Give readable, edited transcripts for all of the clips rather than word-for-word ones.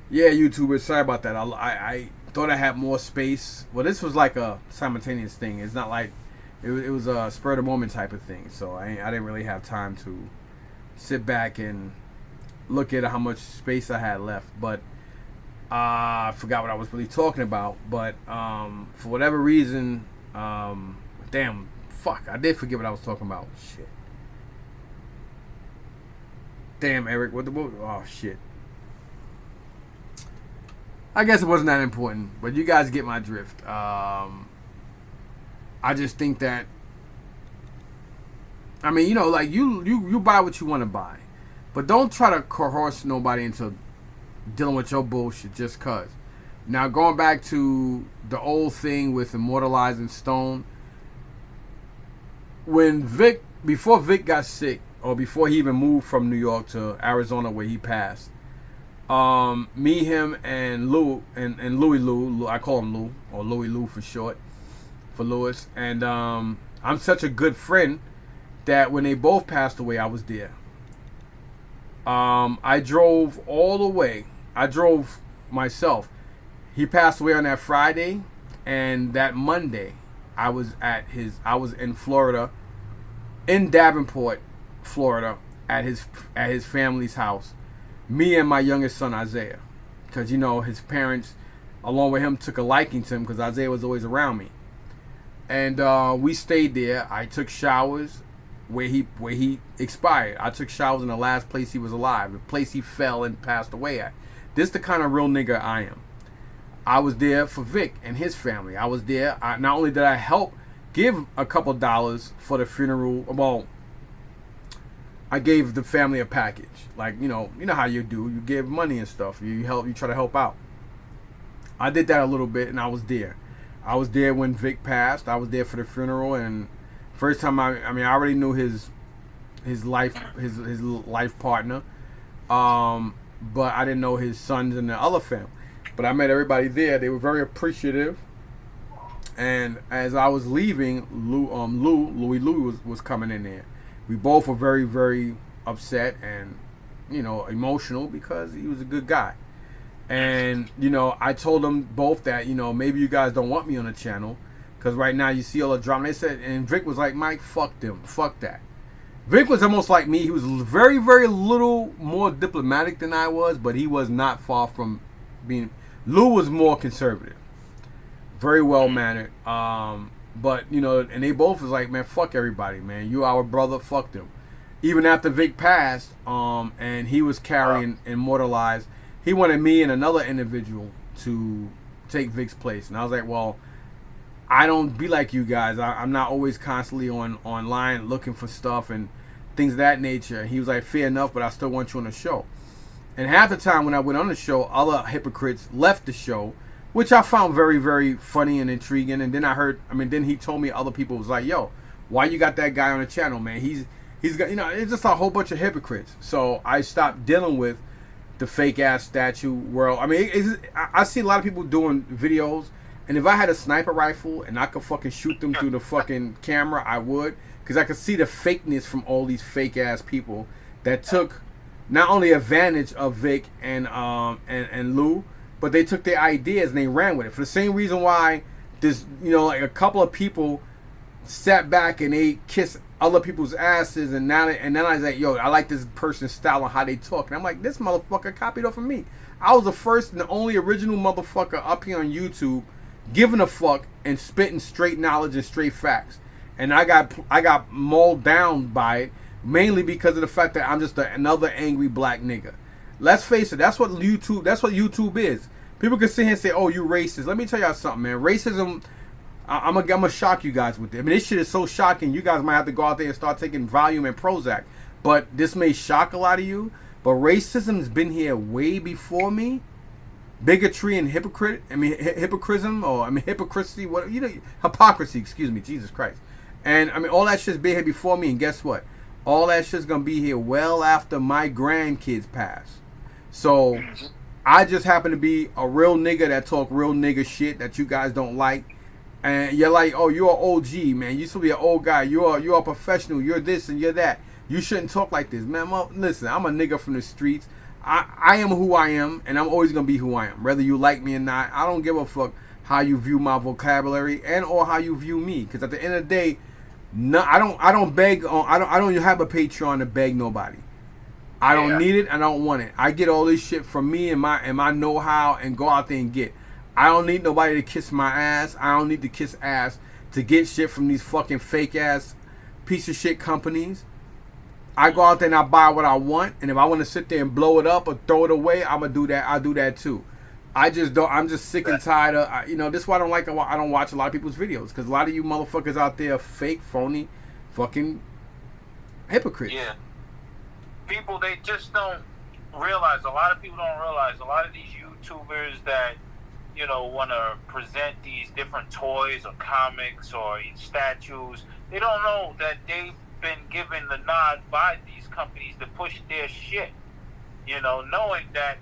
Yeah, YouTubers. Sorry about that. I thought I had more space. Well, this was like a simultaneous thing. It's not like it was a spur of the moment type of thing. So I didn't really have time to sit back and look at how much space I had left. But I forgot what I was really talking about. But for whatever reason, damn, fuck, I did forget what I was talking about. Shit. Damn, Eric, what the oh shit. I guess it wasn't that important, but you guys get my drift. I just think that I mean, like you buy what you want to buy, but don't try to coerce nobody into dealing with your bullshit just cause. Now going back to the old thing with immortalizing Stone, when Vic before Vic got sick or before he even moved from New York to Arizona where he passed, me, him, and Lou and Louis Lou, I call him Lou or Louis Lou for short, for Lewis, and I'm such a good friend that when they both passed away, I was there. I drove all the way. I drove myself. He passed away on that Friday, and that Monday, I was at his. I was in Florida, in Davenport, Florida, at his family's house. Me and my youngest son Isaiah, because his parents, along with him, took a liking to him because Isaiah was always around me, and we stayed there. I took showers where he expired. I took showers in the last place he was alive, the place he fell and passed away at. This is the kind of real nigga I am. I was there for Vic and his family. I was there. Not only did I help give a couple dollars for the funeral. Well, I gave the family a package. Like you know how you do. You give money and stuff. You help. You try to help out. I did that a little bit, and I was there. I was there when Vic passed. I was there for the funeral, and first time I mean I already knew his life partner, but I didn't know his sons and the other family. But I met everybody there. They were very appreciative. And as I was leaving, Louis was coming in there. We both were very, very upset and, emotional because he was a good guy. And, I told them both that, maybe you guys don't want me on the channel because right now you see all the drama. They said, and Vic was like, Mike, fuck them. Fuck that. Vic was almost like me. He was very, very little more diplomatic than I was, but he was not far from being. Lou was more conservative, very well mannered. But and they both was like, man, fuck everybody, man. You our brother, fuck them. Even after Vic passed, and he was carrying immortalized, he wanted me and another individual to take Vic's place, and I was like, well, I don't be like you guys. I'm not always constantly online looking for stuff and things of that nature. He was like, fair enough, but I still want you on the show. And half the time when I went on the show, other hypocrites left the show, which I found very, very funny and intriguing. And then then he told me other people was like, yo, why you got that guy on the channel, man? He's got, it's just a whole bunch of hypocrites. So I stopped dealing with the fake ass statue world. I mean, I see a lot of people doing videos, and if I had a sniper rifle and I could fucking shoot them through the fucking camera, I would, because I could see the fakeness from all these fake ass people that took not only advantage of Vic and Lou, but they took their ideas and they ran with it. For the same reason why this, like a couple of people sat back and they kissed other people's asses, and then I was like, yo, I like this person's style on how they talk, and I'm like, this motherfucker copied off of me. I was the first and the only original motherfucker up here on YouTube giving a fuck and spitting straight knowledge and straight facts, and I got mauled down by it, mainly because of the fact that I'm just another angry black nigga. Let's face it, that's what YouTube is. People can sit here and say, oh, you racist. Let me tell y'all something, man. Racism, I'm gonna shock you guys with it. I mean, this shit is so shocking, you guys might have to go out there and start taking Valium and Prozac. But this may shock a lot of you, but racism has been here way before me. Bigotry and hypocrisy, hypocrisy, excuse me, Jesus Christ. And all that shit's been here before me, and guess what? All that shit's gonna be here well after my grandkids pass. So I just happen to be a real nigga that talk real nigga shit that you guys don't like. And you're like, oh, you're an OG, man. You used to be an old guy. You're a professional. You're this and you're that. You shouldn't talk like this, man. Listen, I'm a nigga from the streets. I am who I am, and I'm always gonna be who I am, whether you like me or not. I don't give a fuck how you view my vocabulary and or how you view me, because at the end of the day, no, I don't beg. I don't have a Patreon to beg nobody. I don't need it. I don't want it. I get all this shit from me and my know-how and go out there and get. I don't need nobody to kiss my ass. I don't need to kiss ass to get shit from these fucking fake ass piece of shit companies. I go out there and I buy what I want, and if I want to sit there and blow it up or throw it away, I'm gonna do that. I'll do that too. I just don't. I'm just sick and tired of. This is why I don't like. I don't watch a lot of people's videos, because a lot of you motherfuckers out there are fake, phony, fucking hypocrites. Yeah. People, they just don't realize. A lot of people don't realize. A lot of these YouTubers that want to present these different toys or comics or statues, they don't know that they've been given the nod by these companies to push their shit. Knowing that,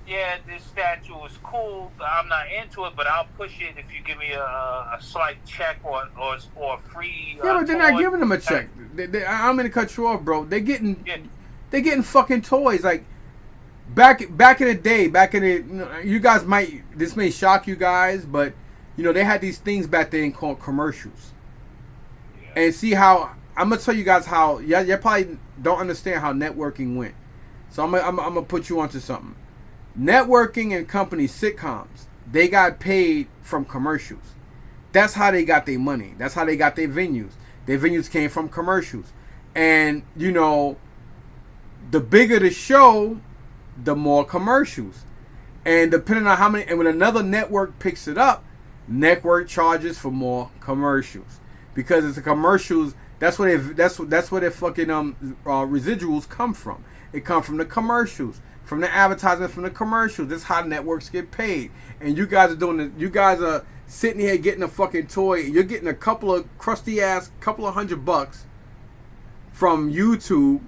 yeah, this statue is cool, I'm not into it, but I'll push it if you give me a slight check or free. Yeah, but they're not giving them a check. I'm gonna cut you off, bro. They're getting fucking toys. Like back in the day, you guys this may shock you guys, but they had these things back then called commercials. Yeah. And see how I'm gonna tell you guys how you probably don't understand how networking went. So I'm gonna put you onto something. Networking and companies, sitcoms, they got paid from commercials. That's how they got their money. That's how they got their venues. Their venues came from commercials. And the bigger the show, the more commercials. And depending on how many, and when another network picks it up, network charges for more commercials, because it's the commercials. That's where their fucking residuals come from. It comes from the commercials, from the advertisement, from the commercials. That's how networks get paid. And you guys are doing it. You guys are sitting here getting a fucking toy. You're getting a couple of crusty ass, couple of $100 from YouTube,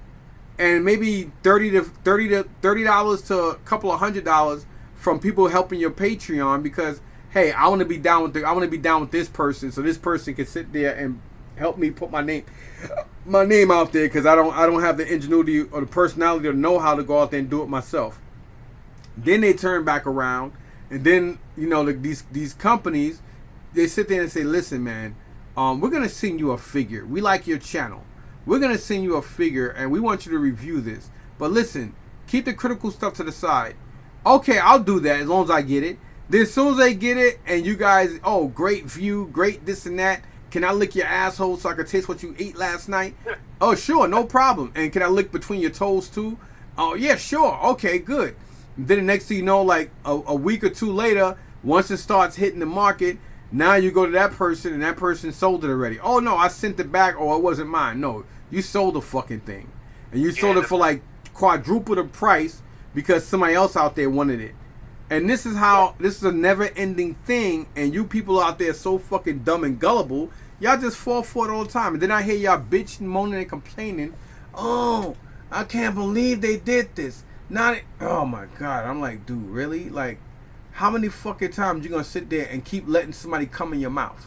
and maybe $30 to a couple of $100 from people helping your Patreon, because hey, I want to be down with this person, so this person can sit there and help me put my name out there, because I don't have the ingenuity or the personality or know how to go out there and do it myself. Then they turn back around, and then these companies, they sit there and say, listen, man, we're gonna send you a figure. We like your channel. We're gonna send you a figure, and we want you to review this. But listen, keep the critical stuff to the side. Okay, I'll do that as long as I get it. Then as soon as I get it, and you guys, oh, great view, great this and that. Can I lick your asshole so I can taste what you ate last night? Oh, sure, no problem. And can I lick between your toes too? Oh, yeah, sure. Okay, good. Then the next thing you know, like a week or two later, once it starts hitting the market, now you go to that person and that person sold it already. Oh, no, I sent it back. Oh, it wasn't mine. No, you sold the fucking thing. And you sold it for like quadruple the price because somebody else out there wanted it. And this is a never-ending thing, and you people out there so fucking dumb and gullible, y'all just fall for it all the time. And then I hear y'all bitching, moaning, and complaining. Oh, I can't believe they did this. Oh my God. I'm like, dude, really? Like, how many fucking times you gonna sit there and keep letting somebody come in your mouth?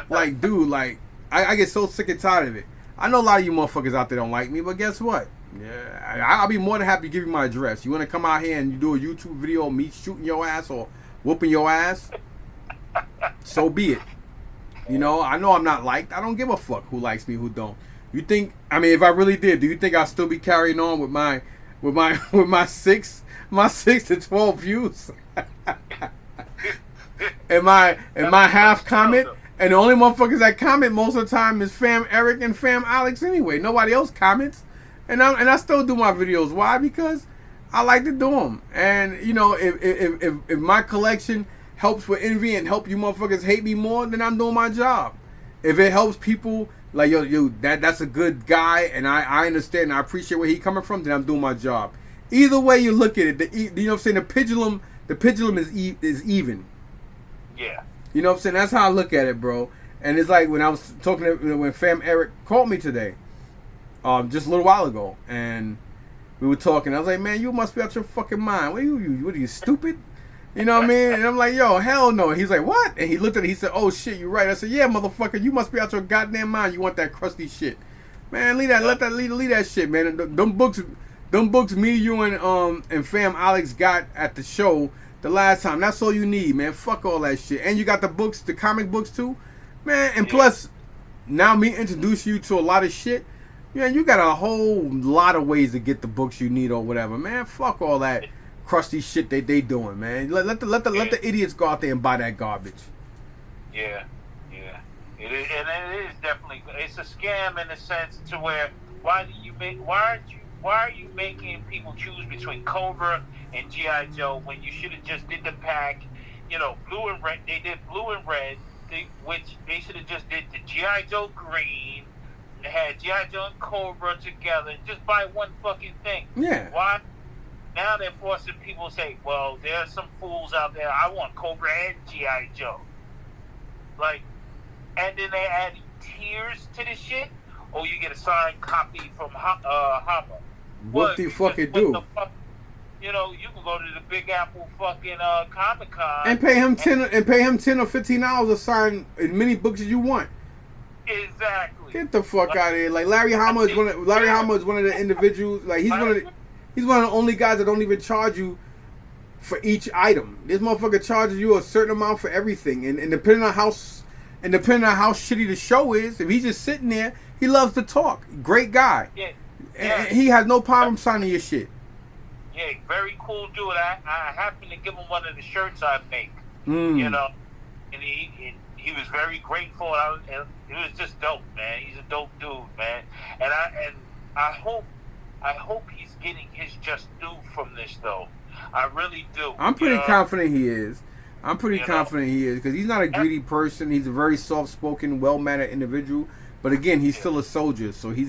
Like, dude, like, I get so sick and tired of it. I know a lot of you motherfuckers out there don't like me, but guess what? Yeah, I'll be more than happy to give you my address. You want to come out here and you do a YouTube video of me shooting your ass or whooping your ass? So be it. I know I'm not liked. I don't give a fuck who likes me, who don't. You think? I mean, if I really did, do you think I'll still be carrying on with my 6 to 12 views? Am I half comment? And the only motherfuckers that comment most of the time is Fam Eric and Fam Alex anyway. Nobody else comments. And I still do my videos. Why? Because I like to do them. And if my collection helps with envy and help you motherfuckers hate me more, then I'm doing my job. If it helps people like that's a good guy, and I understand and I appreciate where he coming from, then I'm doing my job. Either way you look at it, you know what I'm saying, the pendulum is even. Yeah. You know what I'm saying? That's how I look at it, bro. And it's like when I was talking when Fam Eric called me today. Just a little while ago, and we were talking. I was like, man, you must be out your fucking mind. What are you stupid? You know what I mean? And I'm like, yo, hell no. And he's like, what? And he looked at it, he said, oh shit, you're right. I said, yeah, motherfucker, you must be out your goddamn mind. You want that crusty shit. Man, leave that shit, man. Them books, them books me, you, and fam Alex got at the show the last time. That's all you need, man. Fuck all that shit. And you got the books, the comic books too, man. And Yeah. plus, now me introduce you to a lot of shit. Man, you got a whole lot of ways to get the books you need or whatever, man. Fuck all that crusty shit they doing, man. Let the idiots go out there and buy that garbage. Yeah, yeah. It is, and it is definitely it's a scam in a sense to where why are you making people choose between Cobra and GI Joe when you should have just did the pack, blue and red. They did blue and red, which they should have just did the GI Joe green. They had GI Joe and Cobra together. Just buy one fucking thing. Yeah. Why? Now they're forcing people to say, well, there are some fools out there. I want Cobra and GI Joe. Like, and then they add tiers to this shit, or you get a signed copy from Hama. What the fuck it do? You can go to the Big Apple fucking Comic Con and pay him $10 or $15 to sign as many books as you want. Exactly. Get the fuck out of here! Like Larry Hama is one of the individuals. Like he's one of the only guys that don't even charge you for each item. This motherfucker charges you a certain amount for everything, and depending on how shitty the show is, if he's just sitting there, he loves to talk. Great guy. Yeah. And he has no problem signing your shit. Yeah, very cool dude. I happened to give him one of the shirts I make. Mm. And he was very grateful. And it was just dope, man. He's a dope dude, man. And I hope he's getting his just due from this, though. I really do. I'm pretty confident he is. Because he's not a greedy person. He's a very soft-spoken, well-mannered individual. But again, he's still a soldier, so he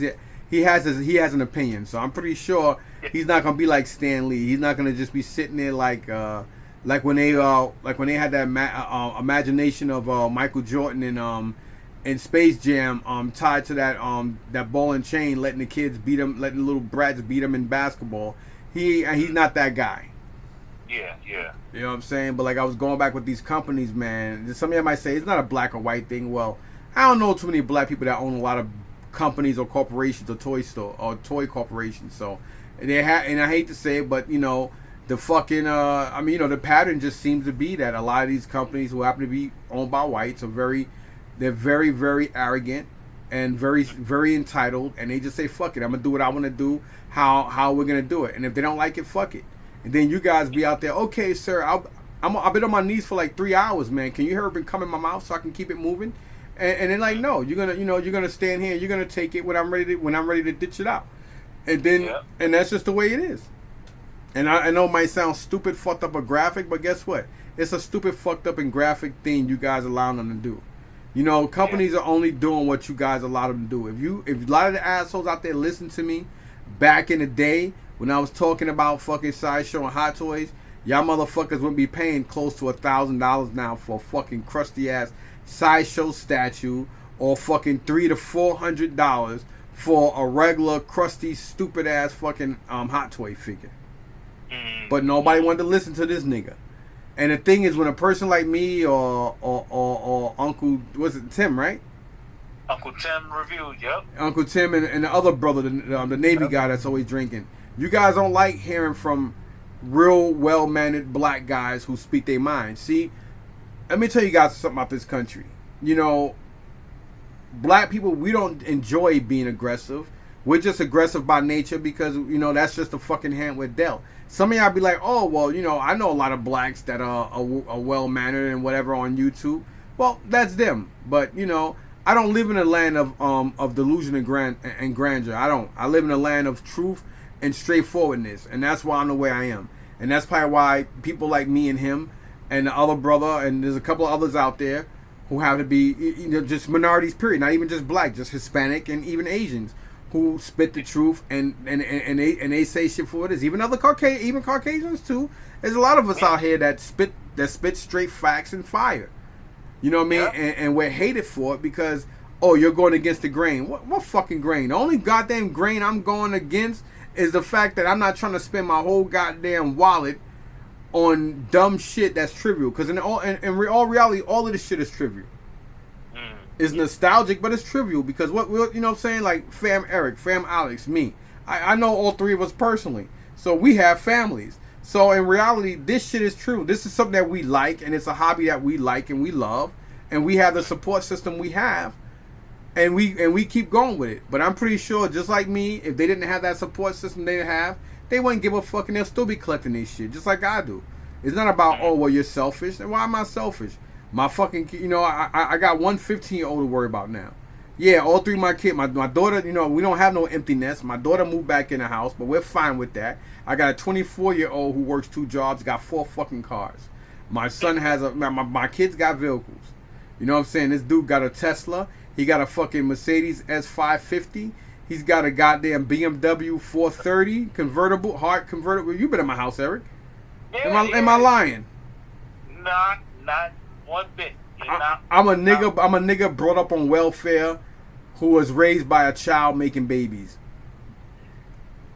has an opinion. So I'm pretty sure he's not gonna be like Stan Lee. He's not gonna just be sitting there like when they had that imagination of Michael Jordan in Space Jam tied to that ball and chain, letting the kids beat him, letting the little brats beat him in basketball. He's not that guy. Yeah. You know what I'm saying? But like I was going back with these companies, man. Some of you might say it's not a black or white thing. Well, I don't know too many black people that own a lot of companies or corporations or toy corporations. So and I hate to say it, but the fucking the pattern just seems to be that a lot of these companies who happen to be owned by whites they're very, very arrogant and very, very entitled, and they just say fuck it, I'm gonna do what I want to do, how we're gonna do it, and if they don't like it, fuck it. And then you guys be out there, okay, sir, I've been on my knees for like 3 hours, man. Can you hurry up and come in my mouth so I can keep it moving? And they're like, no, you're gonna stand here, you're gonna take it when I'm ready to ditch it out. And then and that's just the way it is. And I know it might sound stupid, fucked up, or graphic, but guess what? It's a stupid, fucked up, and graphic thing you guys allow them to do. Companies are only doing what you guys allow them to do. If a lot of the assholes out there listen to me back in the day when I was talking about fucking Sideshow and Hot Toys, y'all motherfuckers wouldn't be paying close to $1,000 now for a fucking crusty ass Sideshow statue, or fucking $300 to $400 for a regular crusty stupid ass fucking Hot Toy figure. But nobody wanted to listen to this nigga. And the thing is, when a person like me or Uncle, was it Tim, right? Uncle Tim reviewed, yep. Uncle Tim and the other brother, the Navy guy that's always drinking. You guys don't like hearing from real well-mannered black guys who speak their mind. See, let me tell you guys something about this country. Black people, we don't enjoy being aggressive. We're just aggressive by nature because, that's just the fucking hand we're dealt. Some of y'all be like, oh, well, I know a lot of blacks that are well-mannered and whatever on YouTube. Well, that's them. But, I don't live in a land of delusion and grandeur. I don't. I live in a land of truth and straightforwardness. And that's why I'm the way I am. And that's probably why people like me and him and the other brother, and there's a couple of others out there who have to be, just minorities, period. Not even just black, just Hispanic and even Asians, who spit the truth and they say shit for what it is. Even Caucasians too. There's a lot of us out here that spit straight facts and fire. You know what I mean? Yeah. And we're hated for it because, oh, you're going against the grain. What fucking grain? The only goddamn grain I'm going against is the fact that I'm not trying to spend my whole goddamn wallet on dumb shit that's trivial. Because in all reality, all of this shit is trivial. It's nostalgic, but it's trivial because what I'm saying, like Fam Eric, Fam Alex, me, I know all three of us personally. So we have families. So in reality, this shit is true. This is something that we like, and it's a hobby that we like and we love, and we have the support system we have, and we keep going with it. But I'm pretty sure, just like me, if they didn't have that support system they have, they wouldn't give a fuck, and they'll still be collecting this shit, just like I do. It's not about, oh, well, you're selfish. And why am I selfish? My fucking, I got one 15-year-old to worry about now. Yeah, all three of my kids. My daughter, we don't have no empty nest. My daughter moved back in the house, but we're fine with that. I got a 24-year-old who works 2 jobs, got 4 fucking cars. My son has my kids got vehicles. You know what I'm saying? This dude got a Tesla. He got a fucking Mercedes S550. He's got a goddamn BMW 430 convertible, hard convertible. You been in my house, Eric? Yeah, Am I lying? Not one bit. I'm a nigga brought up on welfare, who was raised by a child making babies.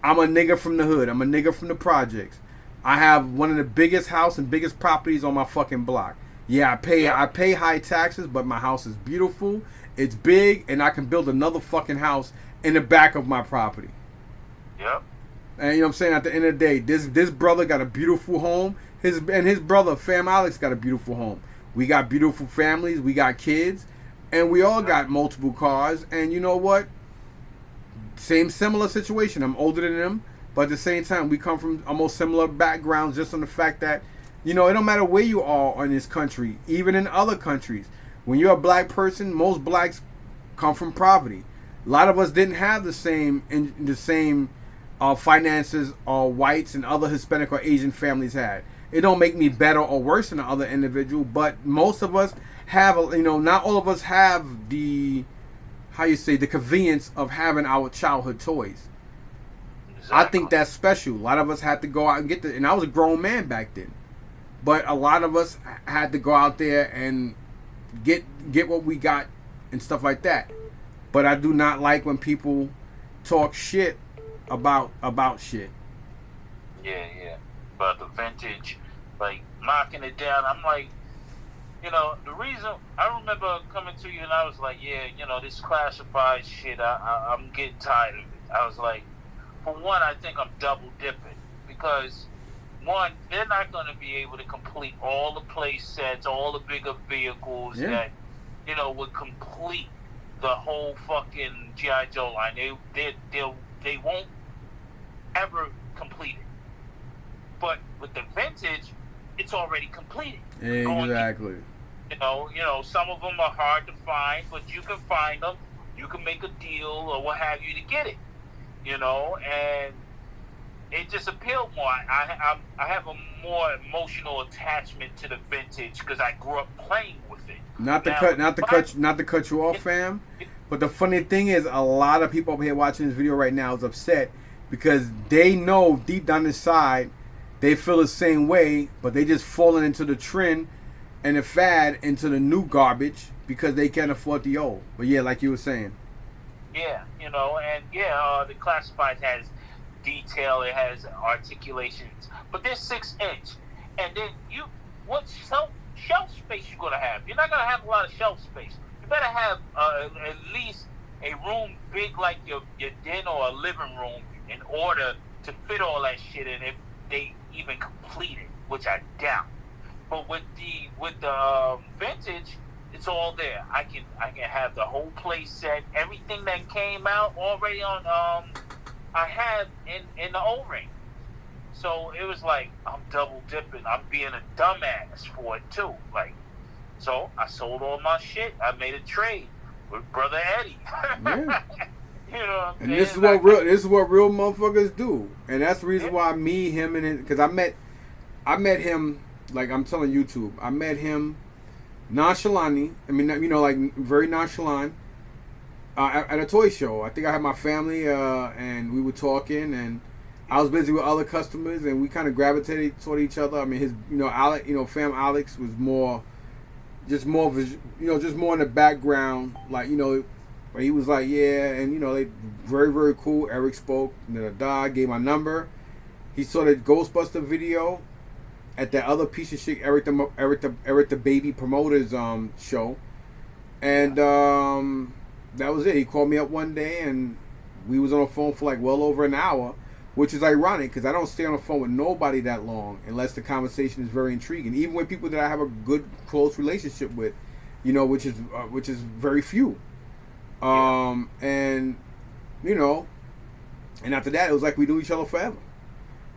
I'm a nigga from the hood. I'm a nigga from the projects. I have one of the biggest house and biggest properties on my fucking block. Yeah, I pay high taxes, but my house is beautiful. It's big, and I can build another fucking house in the back of my property. Yep. And you know what I'm saying? At the end of the day, this brother got a beautiful home. His brother, Fam Alex, got a beautiful home. We got beautiful families. We got kids. And we all got multiple cars. And you know what? Similar situation. I'm older than them. But at the same time, we come from almost similar backgrounds, just on the fact that, it don't matter where you are in this country. Even in other countries. When you're a black person, most blacks come from poverty. A lot of us didn't have the same finances or whites and other Hispanic or Asian families had. It don't make me better or worse than the other individual, but most of us have, not all of us have the convenience of having our childhood toys. Exactly. I think that's special. A lot of us had to go out and get and I was a grown man back then, but a lot of us had to go out there and get what we got and stuff like that. But I do not like when people talk shit about shit. Yeah. But the vintage, like knocking it down, I'm like, the reason I remember coming to you and I was like, yeah, this classified shit, I'm getting tired of it. I was like, for one, I think I'm double dipping because one, they're not going to be able to complete all the play sets, all the bigger vehicles that, would complete the whole fucking G.I. Joe line. They won't ever complete it. But with the vintage, it's already completed. Exactly. Some of them are hard to find, but you can find them. You can make a deal or what have you to get it. And it just appealed more. I have a more emotional attachment to the vintage because I grew up playing with it. Not to cut you off, fam. But the funny thing is, a lot of people over here watching this video right now is upset because they know deep down inside they feel the same way, but they just falling into the trend and the fad, into the new garbage because they can't afford the old. But yeah, like you were saying. Yeah, the classified has detail, it has articulations, but they're 6-inch, and then what shelf space you gonna have? You're not gonna have a lot of shelf space. You better have at least a room big like your den or a living room in order to fit all that shit in if they even complete it, which I doubt. But with the vintage, it's all there. I can have the whole play set, everything that came out already on. I have in the O-ring. So it was like I'm double dipping. I'm being a dumbass for it too. Like, so I sold all my shit. I made a trade with Brother Eddie. Yeah. And this is what real motherfuckers do, and that's the reason why him, because I met him, like I'm telling YouTube, I met him nonchalantly. I mean, like very nonchalant at a toy show. I think I had my family, and we were talking, and I was busy with other customers, and we kind of gravitated toward each other. I mean, his, Alex, Fam Alex was just more in the background, like, but he was like, yeah, and they very, very cool. Eric spoke, gave my number. He saw the Ghostbuster video at that other piece of shit Eric the Baby Promoters show, and that was it. He called me up one day, and We was on the phone for like well over an hour, which is ironic because I don't stay on the phone with nobody that long unless the conversation is very intriguing. Even with people that I have a good, close relationship with, which is very few. And you know, and after that, it was like we knew each other forever.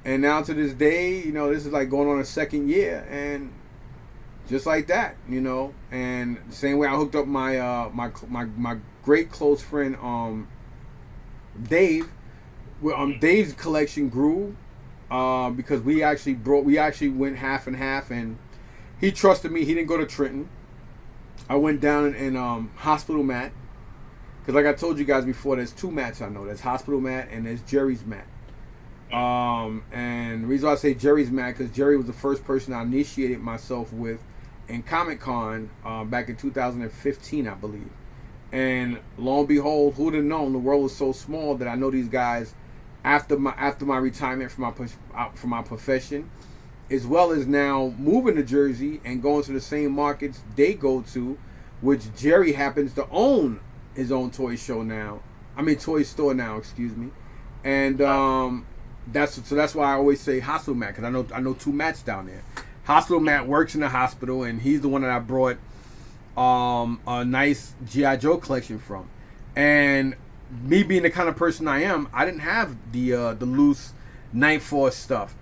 And now to this day, this is like going on a second year, and just like that, And the same way I hooked up my great close friend Dave. Dave's collection grew because we actually went half and half, and he trusted me. He didn't go to Trenton. I went down in Hospital Mat because, like I told you guys before, there's two mats I know. There's Hospital Mat and there's Jerry's Mat. And the reason why I say Jerry's Mat because Jerry was the first person I initiated myself with in Comic Con back in 2015, I believe. And lo and behold, who'd have known? The world is so small that I know these guys after my retirement from my profession, as well as now moving to Jersey and going to the same markets they go to, which Jerry happens to own his own toy store now, excuse me. And that's why I always say Hospital Mat, because I know two mats down there. Hospital Mat works in the hospital, and he's the one that I brought a nice G.I. Joe collection from. And me being the kind of person I am, I didn't have the loose Night Force stuff,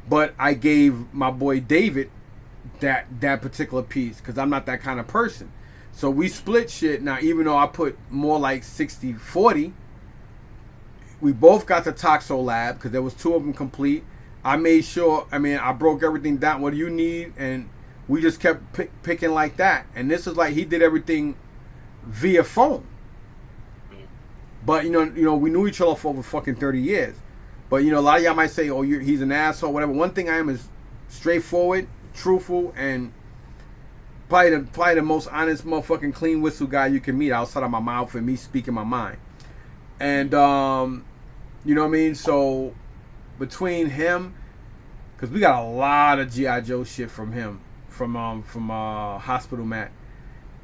but I gave my boy David that particular piece because I'm not that kind of person. So we split shit. Now, even though I put more like 60-40, we both got the Toxo Lab because there was two of them complete. I made sure, I broke everything down. What do you need? And we just kept picking like that. And this is like he did everything via phone. But, we knew each other for over fucking 30 years. But, a lot of y'all might say, oh, he's an asshole, whatever. One thing I am is straightforward, truthful, and probably the most honest motherfucking clean whistle guy you can meet outside of my mouth and me speaking my mind. And, you know what I mean? So, between him, because we got a lot of G.I. Joe shit from him, from Hospital Mat.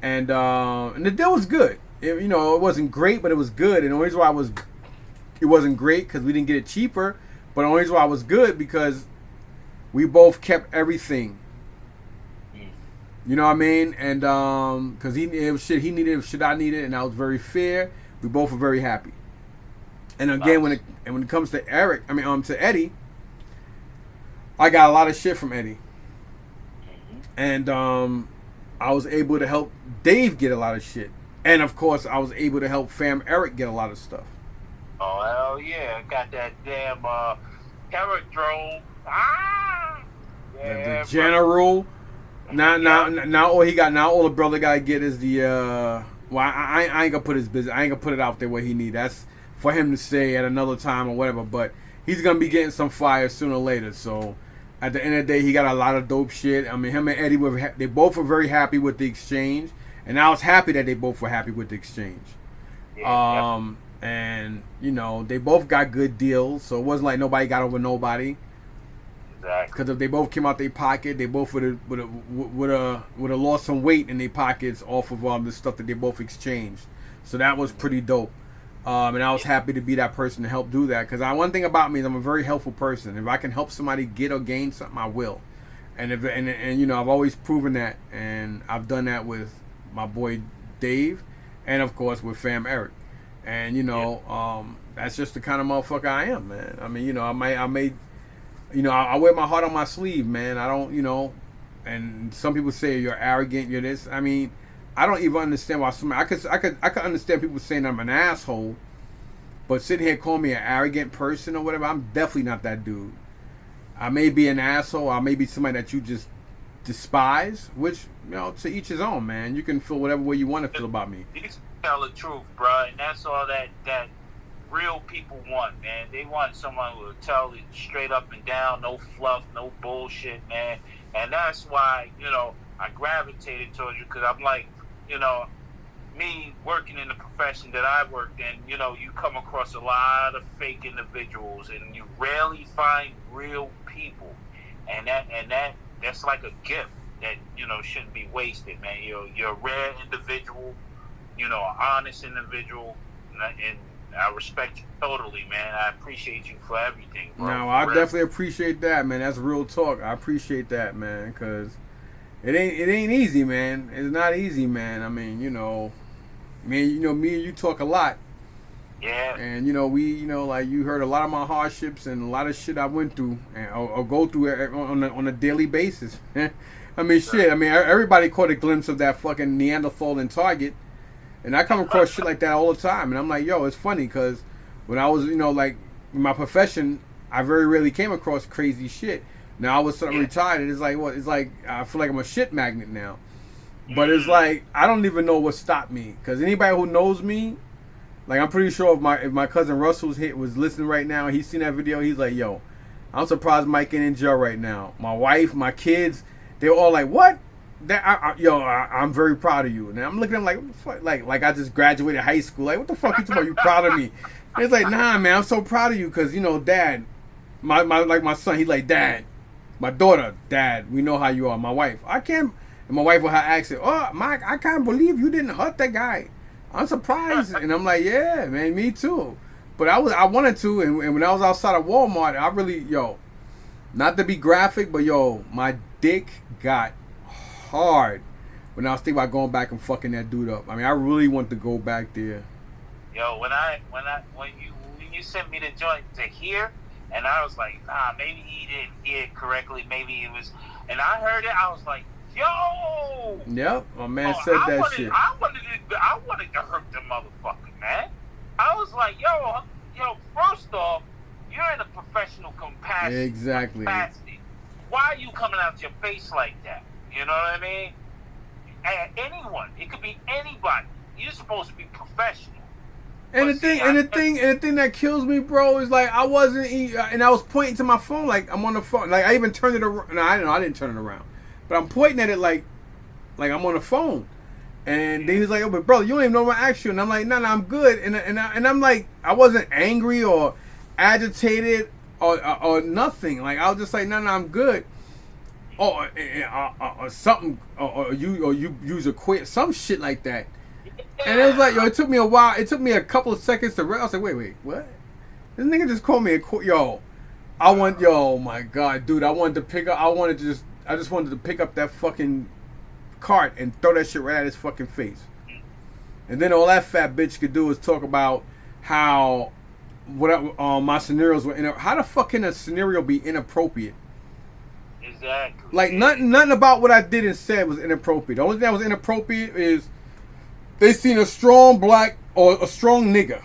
And the deal was good. It wasn't great, but it was good. And the only reason why it wasn't great because we didn't get it cheaper. But the only reason why it was good because we both kept everything. You know what I mean? And because it was shit he needed, shit I needed, and that was very fair. We both were very happy. And again, when it comes to to Eddie, I got a lot of shit from Eddie, and I was able to help Dave get a lot of shit. And, of course, I was able to help Fam Eric get a lot of stuff. Oh, hell yeah. Got that damn Eric drone. Ah! Yeah, the general. Now all the brother got to get is the... I ain't going to put his business... I ain't going to put it out there where he need. That's for him to say at another time or whatever. But he's going to be getting some fire sooner or later. So, at the end of the day, he got a lot of dope shit. Him and Eddie, they both were very happy with the exchange. And I was happy that they both were happy with the exchange. Yeah, and they both got good deals, so it wasn't like nobody got over nobody. Exactly. Because if they both came out their pocket, they both would have lost some weight in their pockets off of the stuff that they both exchanged. So that was pretty dope. And I was happy to be that person to help do that. Because one thing about me is I'm a very helpful person. If I can help somebody get or gain something, I will. And I've always proven that, and I've done that with my boy Dave, and of course with Fam Eric, and that's just the kind of motherfucker I am, man. I wear my heart on my sleeve, man. I don't, and some people say you're arrogant, you're this. I don't even understand why somebody. I could understand people saying I'm an asshole, but sitting here calling me an arrogant person or whatever, I'm definitely not that dude. I may be an asshole, I may be somebody that you just despise, which to each his own, man. You can feel whatever way you want to feel about me. You tell the truth, bro, and that's all that real people want, man. They want someone who will tell it straight up and down, no fluff, no bullshit, man. And that's why I gravitated towards you, because I'm like, me working in the profession that I worked in, you come across a lot of fake individuals, and you rarely find real people, and that's like a gift that shouldn't be wasted, man. You're a rare individual, an honest individual, and I respect you totally, man. I appreciate you for everything, bro. No, For I real. definitely appreciate that, man. That's real talk. I appreciate that, man, because it ain't easy, man. It's not easy, man. I mean, me and you talk a lot, Yeah. and like you heard a lot of my hardships and a lot of shit I went through and or go through on a daily basis. I mean, shit. I mean, everybody caught a glimpse of that fucking Neanderthal in Target, and I come across shit like that all the time, and I'm like, yo, it's funny because when I was, like in my profession, I very rarely came across crazy shit. Now all of a sudden I'm retired, and it's like what? It's like I feel like I'm a shit magnet now. But it's like I don't even know what stopped me because anybody who knows me, like I'm pretty sure if my cousin Russell's hit was listening right now, he's seen that video. He's like, yo, I'm surprised Mike ain't in jail right now. My wife, my kids, they were all like, what? I'm very proud of you. And I'm looking at him like, what the fuck? Like I just graduated high school. Like, what the fuck you talking about? You proud of me? And it's like, nah, man, I'm so proud of you because Dad, my son, he's like, Dad, my daughter, Dad, we know how you are. My wife, I can't. And my wife with her accent, oh, Mike, I can't believe you didn't hurt that guy. I'm surprised. And I'm like, yeah, man, me too. But I wanted to, and when I was outside of Walmart, I really, not to be graphic, but my dick got hard when I was thinking about going back and fucking that dude up. I mean, I really want to go back there. Yo, when you sent me the joint to hear, and I was like, nah, maybe he didn't hear it correctly. Maybe it was, and I heard it. I was like, yo. Yep, my man said that shit. I wanted to hurt the motherfucker, man. I was like, yo. First off, you're in a professional capacity. Exactly. Why are you coming out your face like that? You know what I mean? Anyone. It could be anybody. You're supposed to be professional. And the thing that kills me, bro, is like I wasn't, and I was pointing to my phone like I'm on the phone. Like I even turned it around. No, I didn't turn it around, but I'm pointing at it like I'm on the phone. And then he's like, "Oh, but brother, you don't even know what I asked you." And I'm like, "No, I'm good." And I'm like, I wasn't angry or agitated or nothing. Like I was just like, "No, I'm good." Or something, or you use a quit, some shit like that. And it was like, it took me a while. It took me a couple of seconds to realize. I was like, wait, what? This nigga just called me a quit. Oh my god, dude, I just wanted to pick up that fucking cart and throw that shit right at his fucking face. And then all that fat bitch could do is talk about how my scenarios were. How the fuck can a scenario be inappropriate? Exactly. Like nothing about what I did and said was inappropriate. The only thing that was inappropriate is they seen a strong black or a strong nigga.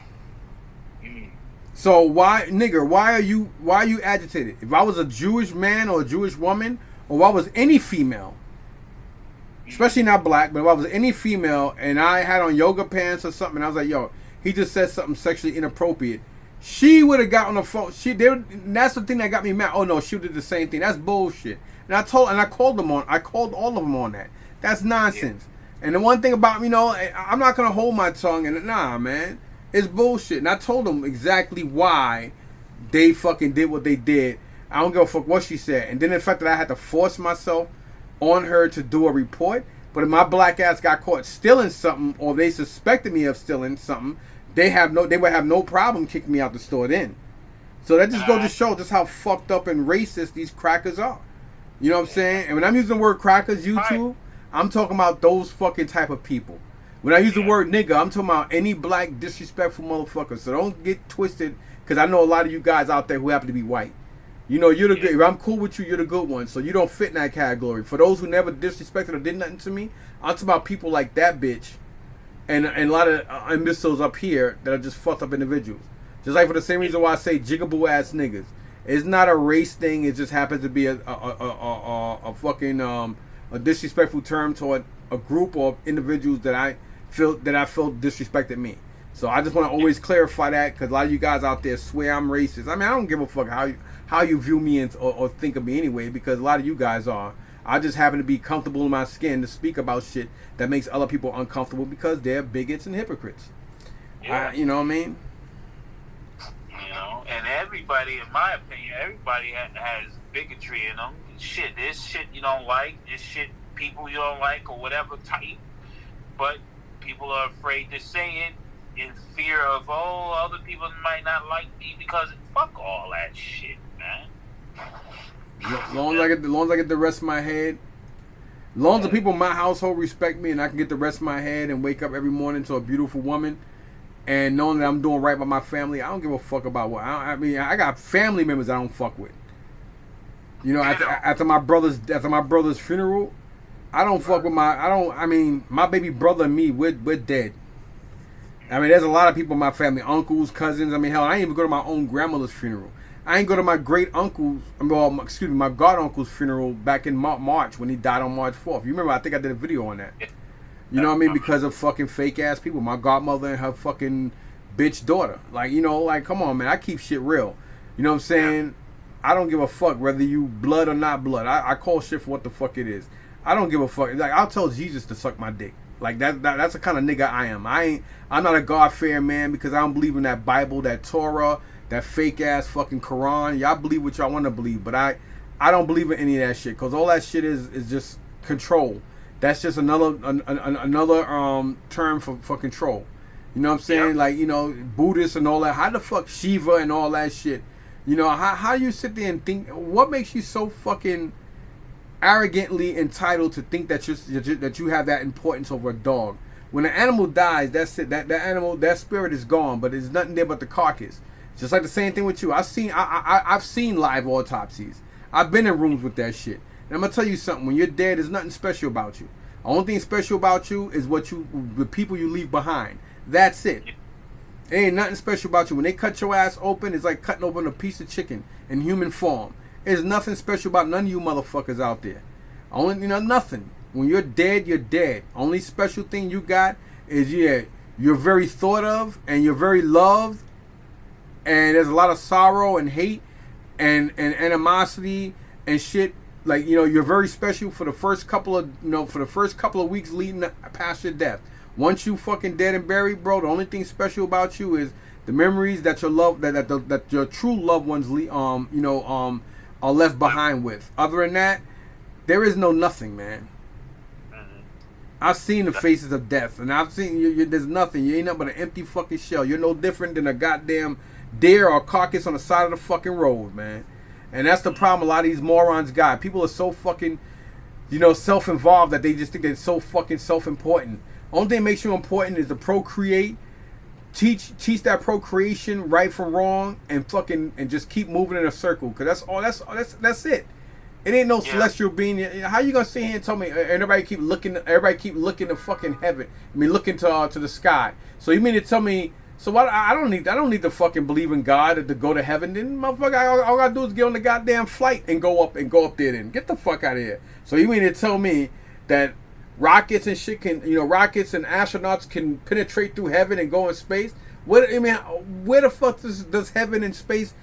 So why are you agitated? If I was a Jewish man or a Jewish woman, or if I was any female, especially not black, but if I was any female and I had on yoga pants or something, and I was like, yo, he just said something sexually inappropriate, she would have got on the phone. That's the thing that got me mad. Oh no, she did the same thing. That's bullshit. And I called all of them on that. That's nonsense. Yeah. And the one thing about I'm not gonna hold my tongue. And nah, man, it's bullshit. And I told them exactly why they fucking did what they did. I don't give a fuck what she said. And then the fact that I had to force myself on her to do a report. But if my black ass got caught stealing something, or they suspected me of stealing something, they would have no problem kicking me out the store then. So that just goes to show just how fucked up and racist these crackers are. You know what I'm saying? And when I'm using the word crackers, YouTube, I'm talking about those fucking type of people. When I use the word nigga, I'm talking about any black disrespectful motherfucker. So don't get twisted, because I know a lot of you guys out there who happen to be white. You're the good. If I'm cool with you, you're the good one. So you don't fit in that category. For those who never disrespected or did nothing to me, I'm talking about people like that bitch. And a lot of imbeciles up here that are just fucked up individuals. Just like for the same reason why I say jigaboo ass niggas. It's not a race thing. It just happens to be a fucking a disrespectful term toward a group of individuals that I feel disrespected me. So I just want to always clarify that, because a lot of you guys out there swear I'm racist. I mean, I don't give a fuck how you view me or think of me anyway, because a lot of you guys are. I just happen to be comfortable in my skin to speak about shit that makes other people uncomfortable, because they're bigots and hypocrites. Yeah. You know what I mean? And everybody, in my opinion, everybody has bigotry in them. Shit, this shit you don't like, this shit people you don't like, or whatever type. But people are afraid to say it in fear of, oh, other people might not like me because fuck all that shit, man. Long as I get the rest of my head, long as the people in my household respect me and I can get the rest of my head and wake up every morning to a beautiful woman and knowing that I'm doing right by my family, I don't give a fuck about what. I mean, I got family members I don't fuck with. You know, after my brother's funeral, I don't fuck with my. I don't. I mean, my baby brother and me, we're dead. I mean, there's a lot of people in my family, uncles, cousins. I mean, hell, I ain't even go to my own grandmother's funeral. I ain't go to my great uncle's, my god uncle's funeral back in March when he died on March 4th. You remember? I think I did a video on that. You know what I mean? Because of fucking fake ass people. My godmother and her fucking bitch daughter. Like, you know, like, come on, man. I keep shit real. You know what I'm saying? I don't give a fuck whether you blood or not blood. I call shit for what the fuck it is. I don't give a fuck. Like, I'll tell Jesus to suck my dick. Like that's the kind of nigga I am. I'm not a God-fearing man because I don't believe in that Bible, that Torah, that fake ass fucking Quran. Y'all believe what y'all want to believe, but I don't believe in any of that shit because all that shit is just control. That's just another term for control. You know what I'm saying? Yep. Like, you know, Buddhists and all that. How the fuck Shiva and all that shit? You know, how you sit there and think? What makes you so fucking arrogantly entitled to think that you have that importance over a dog? When an animal dies, that's it. That animal, that spirit is gone, but there's nothing there but the carcass. Just like the same thing with you. I've seen live autopsies. I've been in rooms with that shit. And I'm gonna tell you something. When you're dead, there's nothing special about you. The only thing special about you is the people you leave behind. That's it. There ain't nothing special about you. When they cut your ass open, it's like cutting open a piece of chicken in human form. There's nothing special about none of you motherfuckers out there. Only, you know, nothing. When you're dead, you're dead. Only special thing you got is you're very thought of and you're very loved. And there's a lot of sorrow and hate and animosity and shit. Like, you know, you're very special for the first couple of weeks leading past your death. Once you fucking dead and buried, bro, the only thing special about you is the memories that that your true loved ones are left behind with. Other than that, there is no nothing, man. I've seen the faces of death, and I've seen there's nothing. You ain't nothing but an empty fucking shell. You're no different than a goddamn deer or carcass on the side of the fucking road, man. And that's the problem a lot of these morons got. People are so fucking, you know, self-involved that they just think they're so fucking self-important. Only thing that makes you important is to procreate, teach that procreation right from wrong, and just keep moving in a circle. Cause that's all. That's it. It ain't no celestial being. How you gonna sit here and tell me everybody keep looking to fucking heaven? I mean, looking to the sky. So you mean to tell me? So what? I don't need to fucking believe in God to go to heaven. Then motherfucker, all I gotta do is get on the goddamn flight and go up there. Then get the fuck out of here. So you mean to tell me that rockets and shit rockets and astronauts can penetrate through heaven and go in space? Where the fuck does heaven and space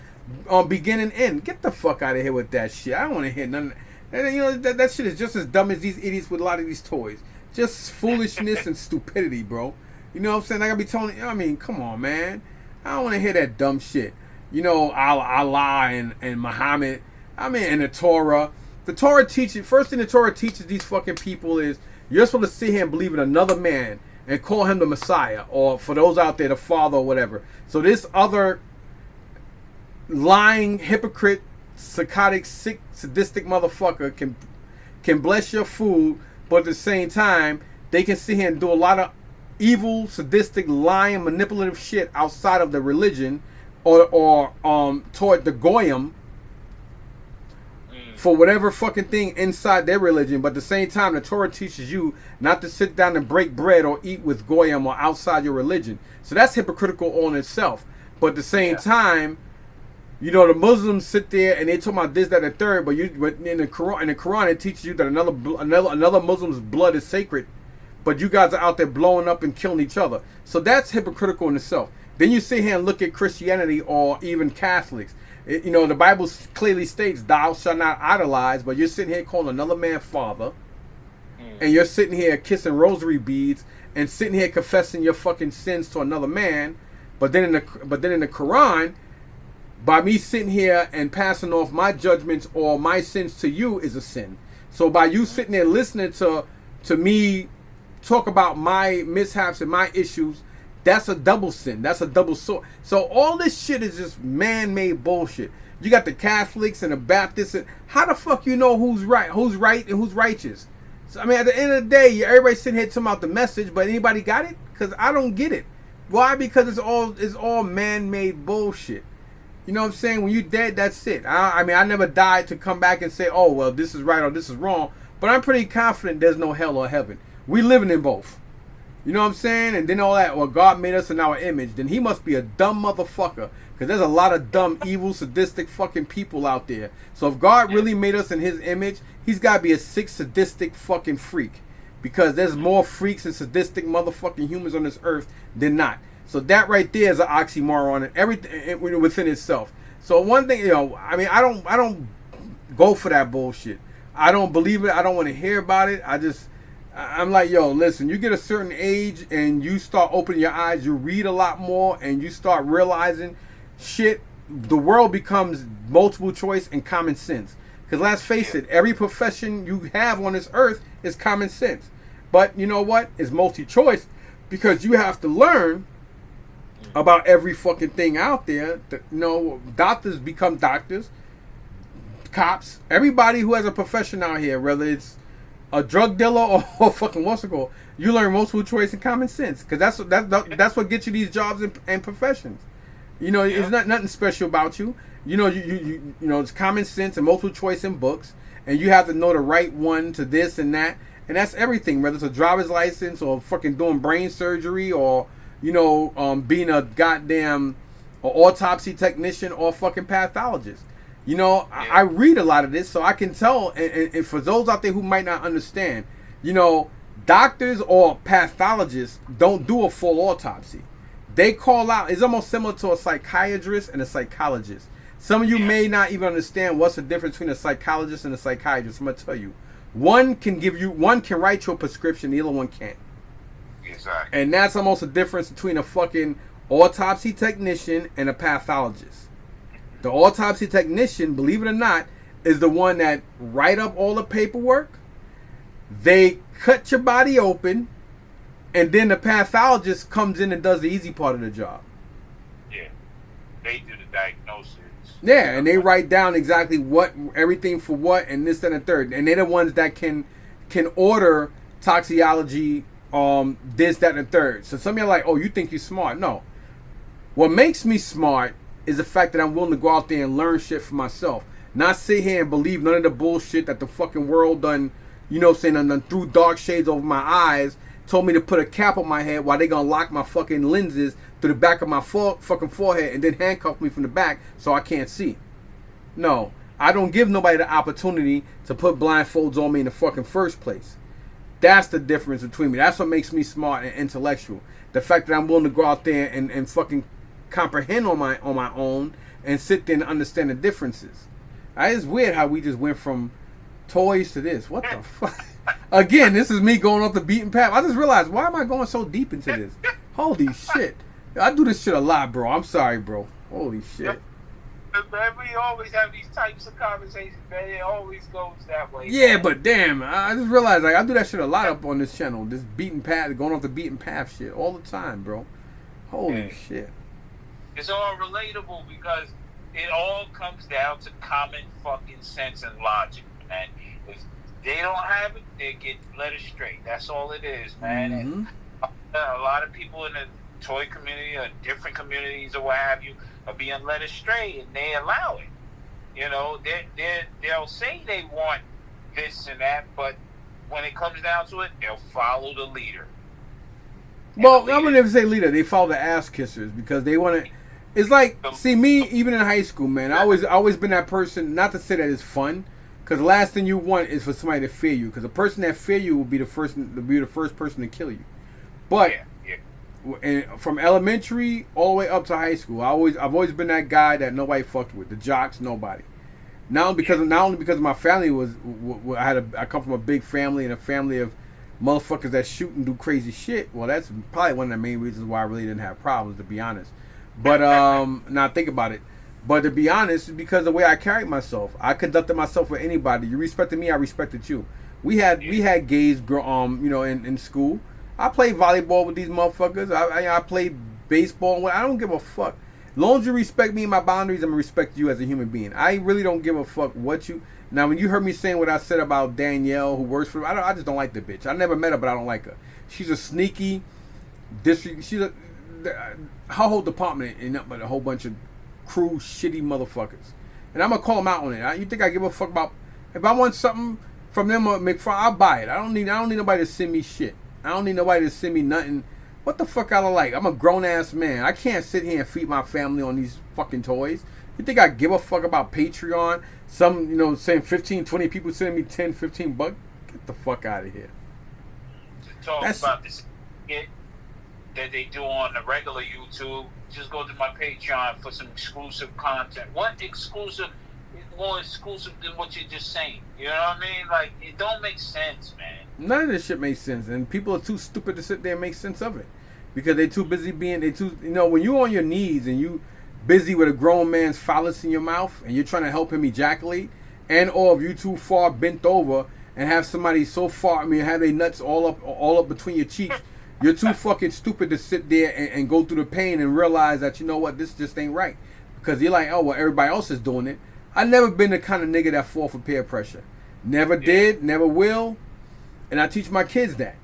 begin and end? Get the fuck out of here with that shit. I don't want to hear none. And you know that shit is just as dumb as these idiots with a lot of these toys. Just foolishness and stupidity, bro. You know what I'm saying? I gotta be telling you. I mean, come on, man. I don't want to hear that dumb shit. You know, Allah and Muhammad. I mean, and the Torah. The Torah teaches. First thing the Torah teaches these fucking people is you're supposed to sit here and believe in another man and call him the Messiah, or for those out there, the Father or whatever. So this other lying, hypocrite, psychotic, sick, sadistic motherfucker can bless your food, but at the same time, they can sit here and do a lot of evil, sadistic, lying, manipulative shit outside of the religion or toward the goyim for whatever fucking thing inside their religion. But at the same time, the Torah teaches you not to sit down and break bread or eat with goyim or outside your religion. So that's hypocritical on itself. But at the same time, you know, the Muslims sit there and they talk about this, that, and third. But in the Quran, it teaches you that another Muslim's blood is sacred. But you guys are out there blowing up and killing each other. So that's hypocritical in itself. Then you sit here and look at Christianity or even Catholics. You know, the Bible clearly states, thou shalt not idolize, but you're sitting here calling another man father, and you're sitting here kissing rosary beads, and sitting here confessing your fucking sins to another man. But then in the Quran, by me sitting here and passing off my judgments or my sins to you is a sin. So by you sitting there listening to me talk about my mishaps and my issues, That's a double sin. That's a double sword. So all this shit is just man-made bullshit. You got the Catholics and the Baptists. And how the fuck you know who's right, and who's righteous? So I mean, at the end of the day, everybody's sitting here talking about the message, but anybody got it? Because I don't get it. Why? Because it's all man-made bullshit. You know what I'm saying? When you dead, that's it. I mean, I never died to come back and say, oh, well, this is right or this is wrong. But I'm pretty confident there's no hell or heaven. We living in both. You know what I'm saying? And then all that, well, God made us in our image. Then he must be a dumb motherfucker. Because there's a lot of dumb, evil, sadistic fucking people out there. So if God really made us in his image, he's got to be a sick, sadistic fucking freak. Because there's more freaks and sadistic motherfucking humans on this earth than not. So that right there is an oxymoron and everything within itself. So one thing, you know, I mean, I don't go for that bullshit. I don't believe it. I don't want to hear about it. I'm like, yo, listen, you get a certain age and you start opening your eyes, you read a lot more and you start realizing shit, the world becomes multiple choice and common sense. Because let's face it, every profession you have on this earth is common sense. But you know what? It's multi-choice because you have to learn about every fucking thing out there. You know, doctors become doctors, cops, everybody who has a profession out here, whether it's a drug dealer or fucking what's it called, you learn multiple choice and common sense because that's what gets you these jobs and professions. You know, it's not nothing special about you. You know, you know, it's common sense and multiple choice in books, and you have to know the right one to this and that, and that's everything. Whether it's a driver's license or fucking doing brain surgery or you know, being a goddamn autopsy technician or fucking pathologist. You know, I read a lot of this, so I can tell. And for those out there who might not understand, you know, doctors or pathologists don't do a full autopsy. They call out. It's almost similar to a psychiatrist and a psychologist. Some of you may not even understand what's the difference between a psychologist and a psychiatrist. I'm gonna tell you, one can write you a prescription, the other one can't. Exactly. And that's almost the difference between a fucking autopsy technician and a pathologist. The autopsy technician, believe it or not, is the one that write up all the paperwork. They cut your body open, and then the pathologist comes in and does the easy part of the job. Yeah, they do the diagnosis. Yeah, and they write down exactly what, everything for what, and this and the third. And they're the ones that can order toxicology, this, that, and the third. So some of you are like, oh, you think you're smart. No. What makes me smart is the fact that I'm willing to go out there and learn shit for myself. Not sit here and believe none of the bullshit that the fucking world done, you know what I'm saying, done threw dark shades over my eyes, told me to put a cap on my head while they gonna lock my fucking lenses through the back of my fucking forehead and then handcuff me from the back so I can't see. No. I don't give nobody the opportunity to put blindfolds on me in the fucking first place. That's the difference between me. That's what makes me smart and intellectual. The fact that I'm willing to go out there and fucking comprehend on my own and sit there and understand the differences. It's weird how we just went from toys to this. What the fuck? Again, this is me going off the beaten path. I just realized, why am I going so deep into this? Holy shit. I do this shit a lot, bro. I'm sorry, bro. Holy shit. Man, we always have these types of conversations, man. It always goes that way. Yeah, man. but damn, I just realized like I do that shit a lot up on this channel. This beaten path, going off the beaten path shit all the time, bro. Holy shit. It's all relatable because it all comes down to common fucking sense and logic, man. If they don't have it, they get led astray. That's all it is, man. Mm-hmm. And a lot of people in the toy community or different communities or what have you are being led astray, and they allow it. You know, they'll say they want this and that, but when it comes down to it, they'll follow the leader. Well, I wouldn't even say leader. They follow the ass kissers because they want to. It's like, see, me even in high school, man. I always been that person. Not to say that it's fun, because the last thing you want is for somebody to fear you. Because the person that fear you will be the first person to kill you. But and from elementary all the way up to high school, I've always been that guy that nobody fucked with. The jocks, nobody. Not only because my family I come from a big family and a family of motherfuckers that shoot and do crazy shit. Well, that's probably one of the main reasons why I really didn't have problems, to be honest. But now think about it. But to be honest, it's because of the way I carried myself. I conducted myself with anybody. You respected me, I respected you. We had gays, you know, in school, I play volleyball with these motherfuckers. I play baseball. I don't give a fuck. As long as you respect me and my boundaries, I'm gonna respect you as a human being. I really don't give a fuck what you. Now, when you heard me saying what I said about Danielle, who works for, I just don't like the bitch. I never met her, but I don't like her. She's a sneaky, her whole department ain't nothing but a whole bunch of cruel, shitty motherfuckers. And I'm gonna call them out on it. You think I give a fuck about? If I want something from them or McFarlane, I'll buy it. I don't need nobody to send me shit. I don't need nobody to send me nothing. What the fuck I like? I'm a grown ass man. I can't sit here and feed my family on these fucking toys. You think I give a fuck about Patreon? Some, saying 15, 20 people sending me 10, 15 bucks? Get the fuck out of here. Talk about this skit that they do on the regular YouTube. Just go to my Patreon for some exclusive content. What exclusive is more exclusive than what you're just saying? You know what I mean? Like, it don't make sense, man. None of this shit makes sense, and people are too stupid to sit there and make sense of it because they're too busy being. When you're on your knees and you busy with a grown man's phallus in your mouth and you're trying to help him ejaculate, and or if you too far bent over and have somebody so far, have their nuts all up between your cheeks, you're too fucking stupid to sit there and go through the pain and realize that, you know what, this just ain't right. Because you're like, oh, well, everybody else is doing it. I've never been the kind of nigga that fall for peer pressure. Never did, never will. And I teach my kids that.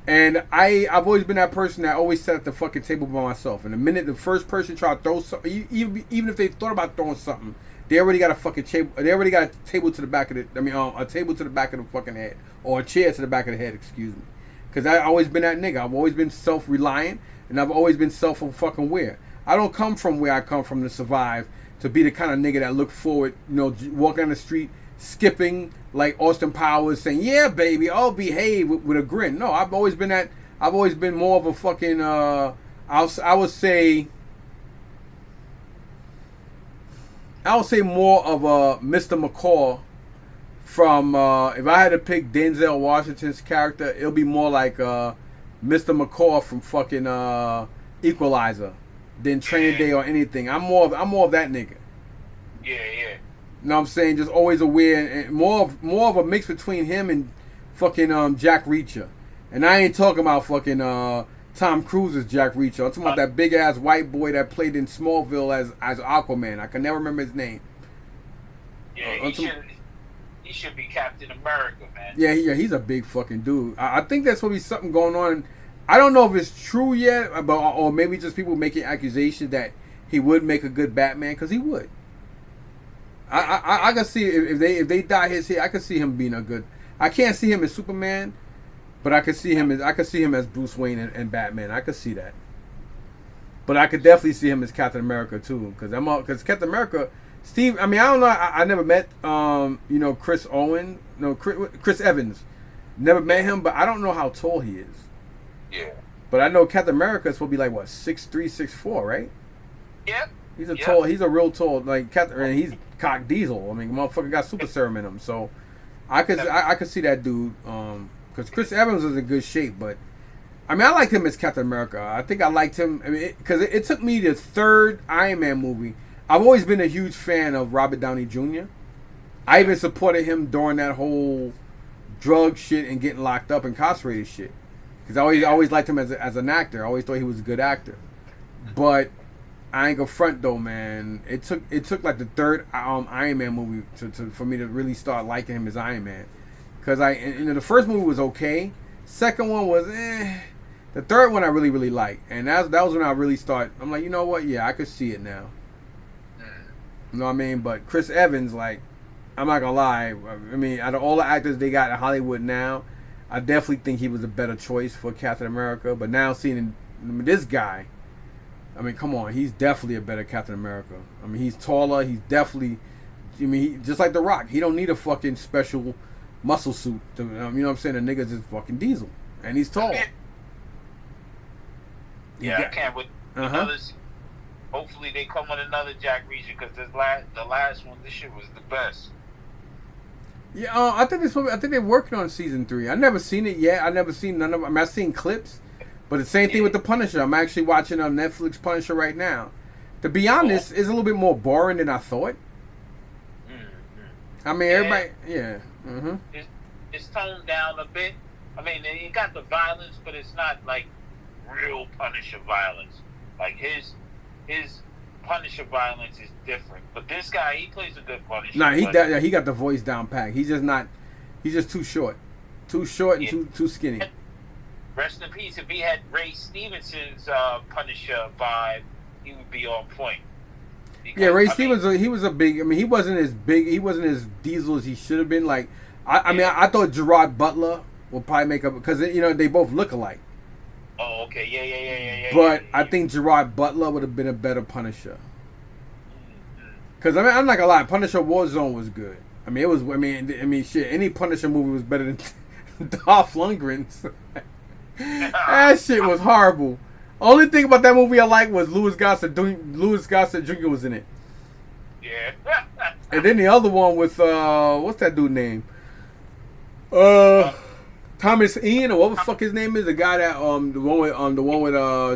And I've always been that person that always sat at the fucking table by myself. And the minute the first person tried to throw something, even if they thought about throwing something, they already got a fucking table. They already got a table to the back of a table to the back of the fucking head, or a chair to the back of the head. Excuse me, because I've always been that nigga. I've always been self-reliant, and I've always been self-fucking aware. I don't come from where I come from to survive, to be the kind of nigga that look forward, walking down the street, skipping like Austin Powers, saying, "Yeah, baby, I'll behave," with a grin. No, I've always been that. I've always been more of a fucking. I would say more of a Mr. McCall from. If I had to pick Denzel Washington's character, it'll be more like Mr. McCall from fucking Equalizer than Training Day or anything. I'm more of that nigga. Yeah. You know what I'm saying? Just always aware, and more of a mix between him and fucking Jack Reacher. And I ain't talking about fucking Tom Cruise's Jack Reacher. I'm talking about that big ass white boy that played in Smallville as Aquaman. I can never remember his name. Yeah, he should be Captain America, man. Yeah, he's a big fucking dude. I think that's probably something going on. I don't know if it's true yet, or maybe just people making accusations that he would make a good Batman, because he would. I can see if they dye his hair, I can see him being a good. I can't see him as Superman, but I could see him as Bruce Wayne and Batman. I could see that. But I could definitely see him as Captain America too, because Captain America, Steve. I mean, I don't know. I never met Chris Owen. No, Chris Evans. Never met him, but I don't know how tall he is. Yeah. But I know Captain America is supposed to be like what, 6'3", 6'4", right? Yep. He's tall. He's a real tall Captain, and he's cock diesel. I mean, motherfucker got super serum in him. So I could see that dude. Because Chris Evans is in good shape, but I mean, I liked him as Captain America. I think I liked him. I mean, because it took me the third Iron Man movie. I've always been a huge fan of Robert Downey Jr. I even supported him during that whole drug shit and getting locked up, incarcerated shit. Because I always liked him as an actor. I always thought he was a good actor. But I ain't gonna front though, man. It took like the third Iron Man movie for me to really start liking him as Iron Man. Because the first movie was okay. Second one was The third one I really, really liked. And that was when I really started. I'm like, you know what? Yeah, I could see it now. You know what I mean? But Chris Evans, like, I'm not gonna lie. I mean, out of all the actors they got in Hollywood now, I definitely think he was a better choice for Captain America. But now seeing this guy, I mean, come on, he's definitely a better Captain America. I mean, he's taller. He's definitely, just like The Rock. He don't need a fucking special muscle suit. You know what I'm saying? The nigga's just fucking diesel, and he's tall. Yeah, I can't wait. Hopefully they come with another Jack Reacher, because the last one, this shit was the best. Yeah, I think they're working on season 3. I've never seen it yet. I've never seen none of. I mean, I've seen clips, but the same thing with the Punisher. I'm actually watching on Netflix Punisher right now. To be honest, it's a little bit more boring than I thought. I mean, everybody, yeah. It's toned down a bit, I mean, you got the violence, but it's not like real Punisher violence. Like his Punisher violence is different. But this guy, he plays a good Punisher. Nah, he got the voice down pat. He's just not. He's just too short, and yeah. too skinny. Rest in peace. If he had Ray Stevenson's Punisher vibe, he would be on point. Because, Yeah, Ray Stevens, he was a big. I mean, he wasn't as big. He wasn't as diesel as he should have been. Like, I mean, I thought Gerard Butler would probably make up because they both look alike. Oh, okay, yeah. But I think Gerard Butler would have been a better Punisher. Because I mean, I'm not gonna lie, Punisher Warzone was good. I mean, it was. I mean, shit. Any Punisher movie was better than Dolph Lundgren's. That shit was horrible. Only thing about that movie I liked was Louis Gossett Jr. was in it. Yeah. And then the other one with what's that dude name? Thomas Ian, or what the fuck his name is? The guy that the one with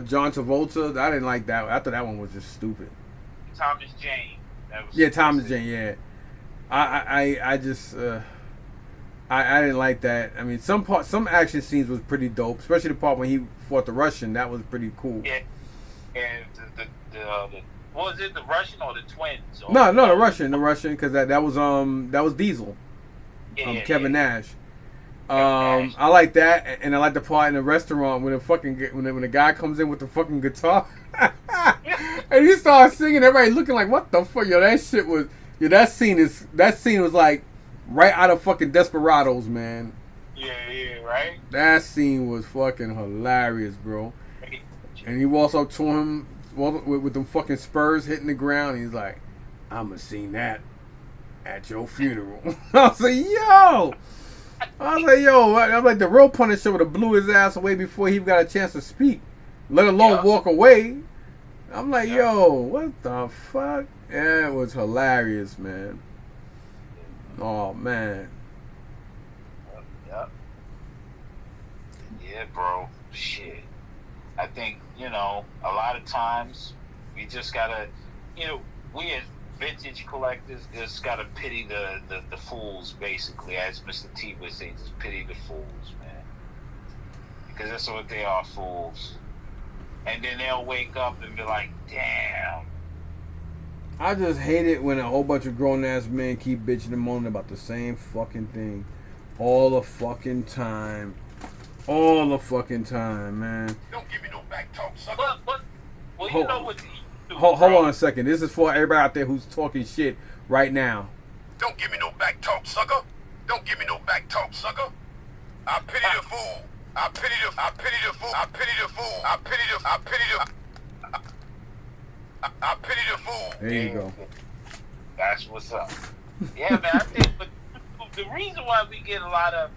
John Travolta. I didn't like that. I thought that one was just stupid. Thomas Jane. Thomas Jane. Yeah. I just I didn't like that. I mean, some action scenes was pretty dope, especially the part when he fought the Russian. That was pretty cool. Yeah. And the what was it, the Russian or the twins? Or No, the Russian, because that was Diesel. Kevin Nash. I like that, and I like the part in the restaurant when when the guy comes in with the fucking guitar, and he starts singing. Everybody looking like, what the fuck? Yo, that shit was. Yo, that scene was like right out of fucking Desperados, man. Yeah, right. That scene was fucking hilarious, bro. And he walks up to him with them fucking spurs hitting the ground. And he's like, "I'ma sing that at your funeral." I was like, "Yo." I'm like, the real Punisher would have blew his ass away before he got a chance to speak, let alone walk away. I'm like, yo, what the fuck? Yeah, it was hilarious, man. Oh, man. Yep. Yeah, bro. Shit. I think, a lot of times we just gotta, we as vintage collectors just gotta pity the fools, basically, as Mr. T would say, just pity the fools, man. Because that's what they are, fools. And then they'll wake up and be like, damn. I just hate it when a whole bunch of grown ass men keep bitching and moaning about the same fucking thing all the fucking time. All the fucking time, man. Don't give me no back talk, sucker. Well, you know what? Hold on a second. This is for everybody out there who's talking shit right now. Don't give me no back talk, sucker. Don't give me no back talk, sucker. I pity the fool. I pity the fool. I pity the fool. I pity the fool. There you go. That's what's up. Yeah, man. I think, but the reason why we get a lot of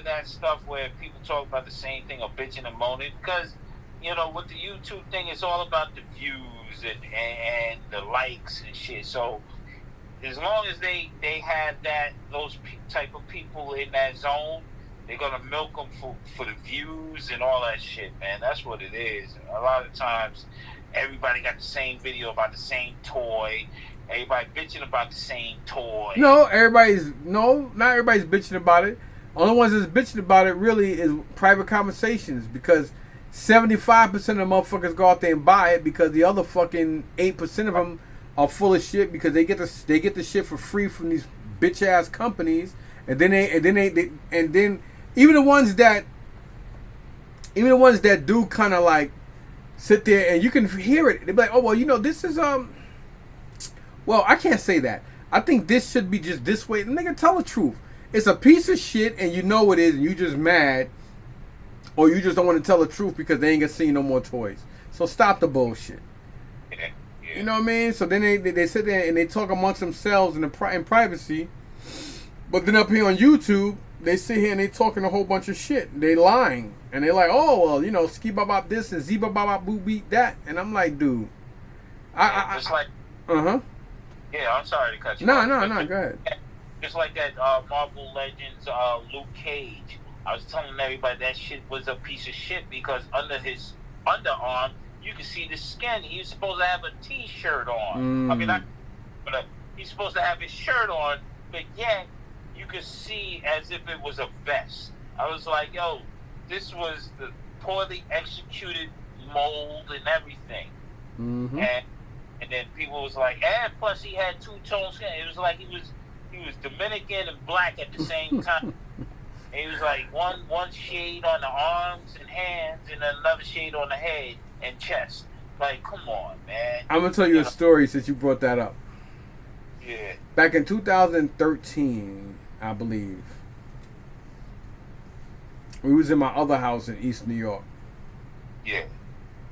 that stuff where people talk about the same thing or bitching and moaning, because with the YouTube thing, it's all about the views and the likes and shit. So as long as they have those type of people in that zone, they're gonna milk them for the views and all that shit, man. That's what it is. A lot of times, everybody got the same video about the same toy. Everybody bitching about the same toy. Not everybody's bitching about it. Only ones that's bitching about it really is private conversations, because 75% of the motherfuckers go out there and buy it, because the other fucking 8% of them are full of shit, because they get the shit for free from these bitch ass companies, and then even the ones that do kind of like sit there and you can hear it. They be like, oh well, this is well, I can't say that. I think this should be just this way. Nigga, tell the truth. It's a piece of shit, and you know it is, and you just mad, or you just don't want to tell the truth because they ain't gonna see no more toys. So stop the bullshit. Yeah. You know what I mean? So then they sit there and they talk amongst themselves in privacy, but then up here on YouTube, they sit here and they talking a whole bunch of shit. They lying, and they like, oh well, ski bop this and zee bop boo beat that, and I'm like, dude, just like Yeah, I'm sorry to cut you No, off. go ahead. Just like that Marvel Legends Luke Cage. I was telling everybody that shit was a piece of shit, because under his underarm, you can see the skin. He was supposed to have a T-shirt on. I mean, he's supposed to have his shirt on, but yet you could see as if it was a vest. I was like, yo, this was the poorly executed mold and everything. Mm-hmm. And then people was like, and plus he had two-tone skin. It was like he was Dominican and black at the same time. And he was like one shade on the arms and hands, and then another shade on the head and chest. Like, come on, man. I'm gonna tell you a story since you brought that up. Yeah. Back in 2013, I believe, we was in my other house in East New York. Yeah.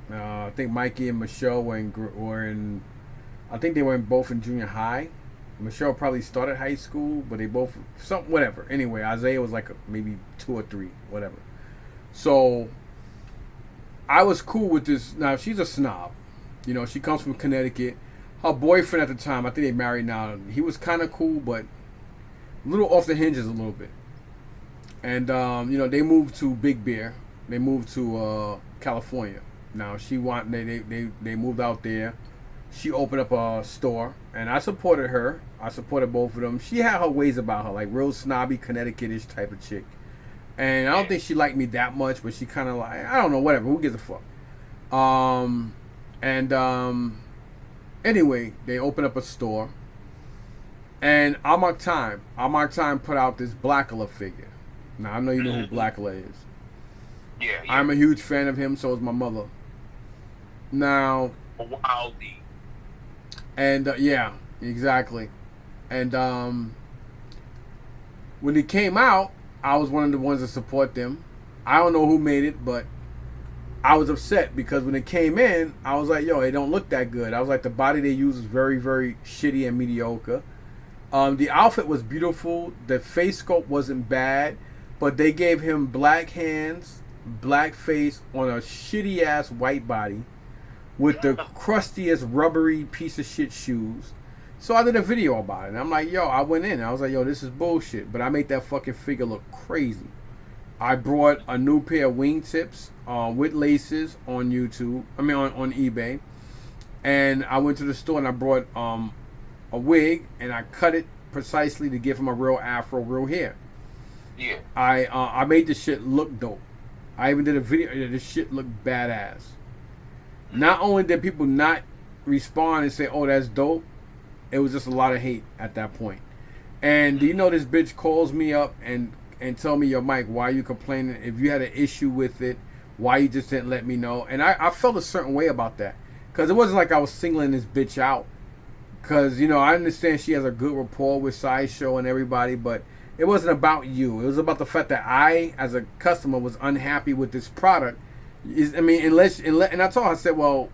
I think Mikey and Michelle were in. I think they were both in junior high. Michelle probably started high school, but they both whatever. Anyway, Isaiah was like maybe 2 or 3, whatever. So I was cool with this. Now she's a snob. You know, she comes from Connecticut. Her boyfriend at the time, I think they married now. He was kind of cool, but a little off the hinges a little bit. And you know, they moved to Big Bear. They moved to California. Now they moved out there. She opened up a store, and I supported her. I supported both of them. She had her ways about her, like real snobby Connecticut-ish type of chick. And I don't think she liked me that much, but she kind of like, I don't know, whatever. Who gives a fuck? Anyway, they opened up a store, and Amok Time put out this Blackula figure. Now I know you know who Blackula is. Yeah. I'm a huge fan of him. So is my mother. Now. Wildy. And yeah, exactly. And when it came out, I was one of the ones to support them. I don't know who made it, but I was upset because when it came in, I was like, yo, it don't look that good. I was like, the body they use is very, very shitty and mediocre. The outfit was beautiful. The face sculpt wasn't bad, but they gave him black hands, black face on a shitty ass white body with the crustiest rubbery piece of shit shoes. So I did a video about it. And I'm like, yo, I went in. I was like, yo, this is bullshit. But I made that fucking figure look crazy. I brought a new pair of wingtips with laces on YouTube. I mean, on eBay. And I went to the store and I brought a wig and I cut it precisely to give him a real afro, real hair. Yeah. I made this shit look dope. I even did a video. This shit looked badass. Not only did people not respond and say, oh, that's dope, it was just a lot of hate at that point. And do you know this bitch calls me up and tell me, yo, Mike, why are you complaining? If you had an issue with it, why you just didn't let me know? And I felt a certain way about that. Because it wasn't like I was singling this bitch out. Because, you know, I understand she has a good rapport with Sideshow and everybody, but it wasn't about you. It was about the fact that I, as a customer, was unhappy with this product. I mean, and I told her, I said, well,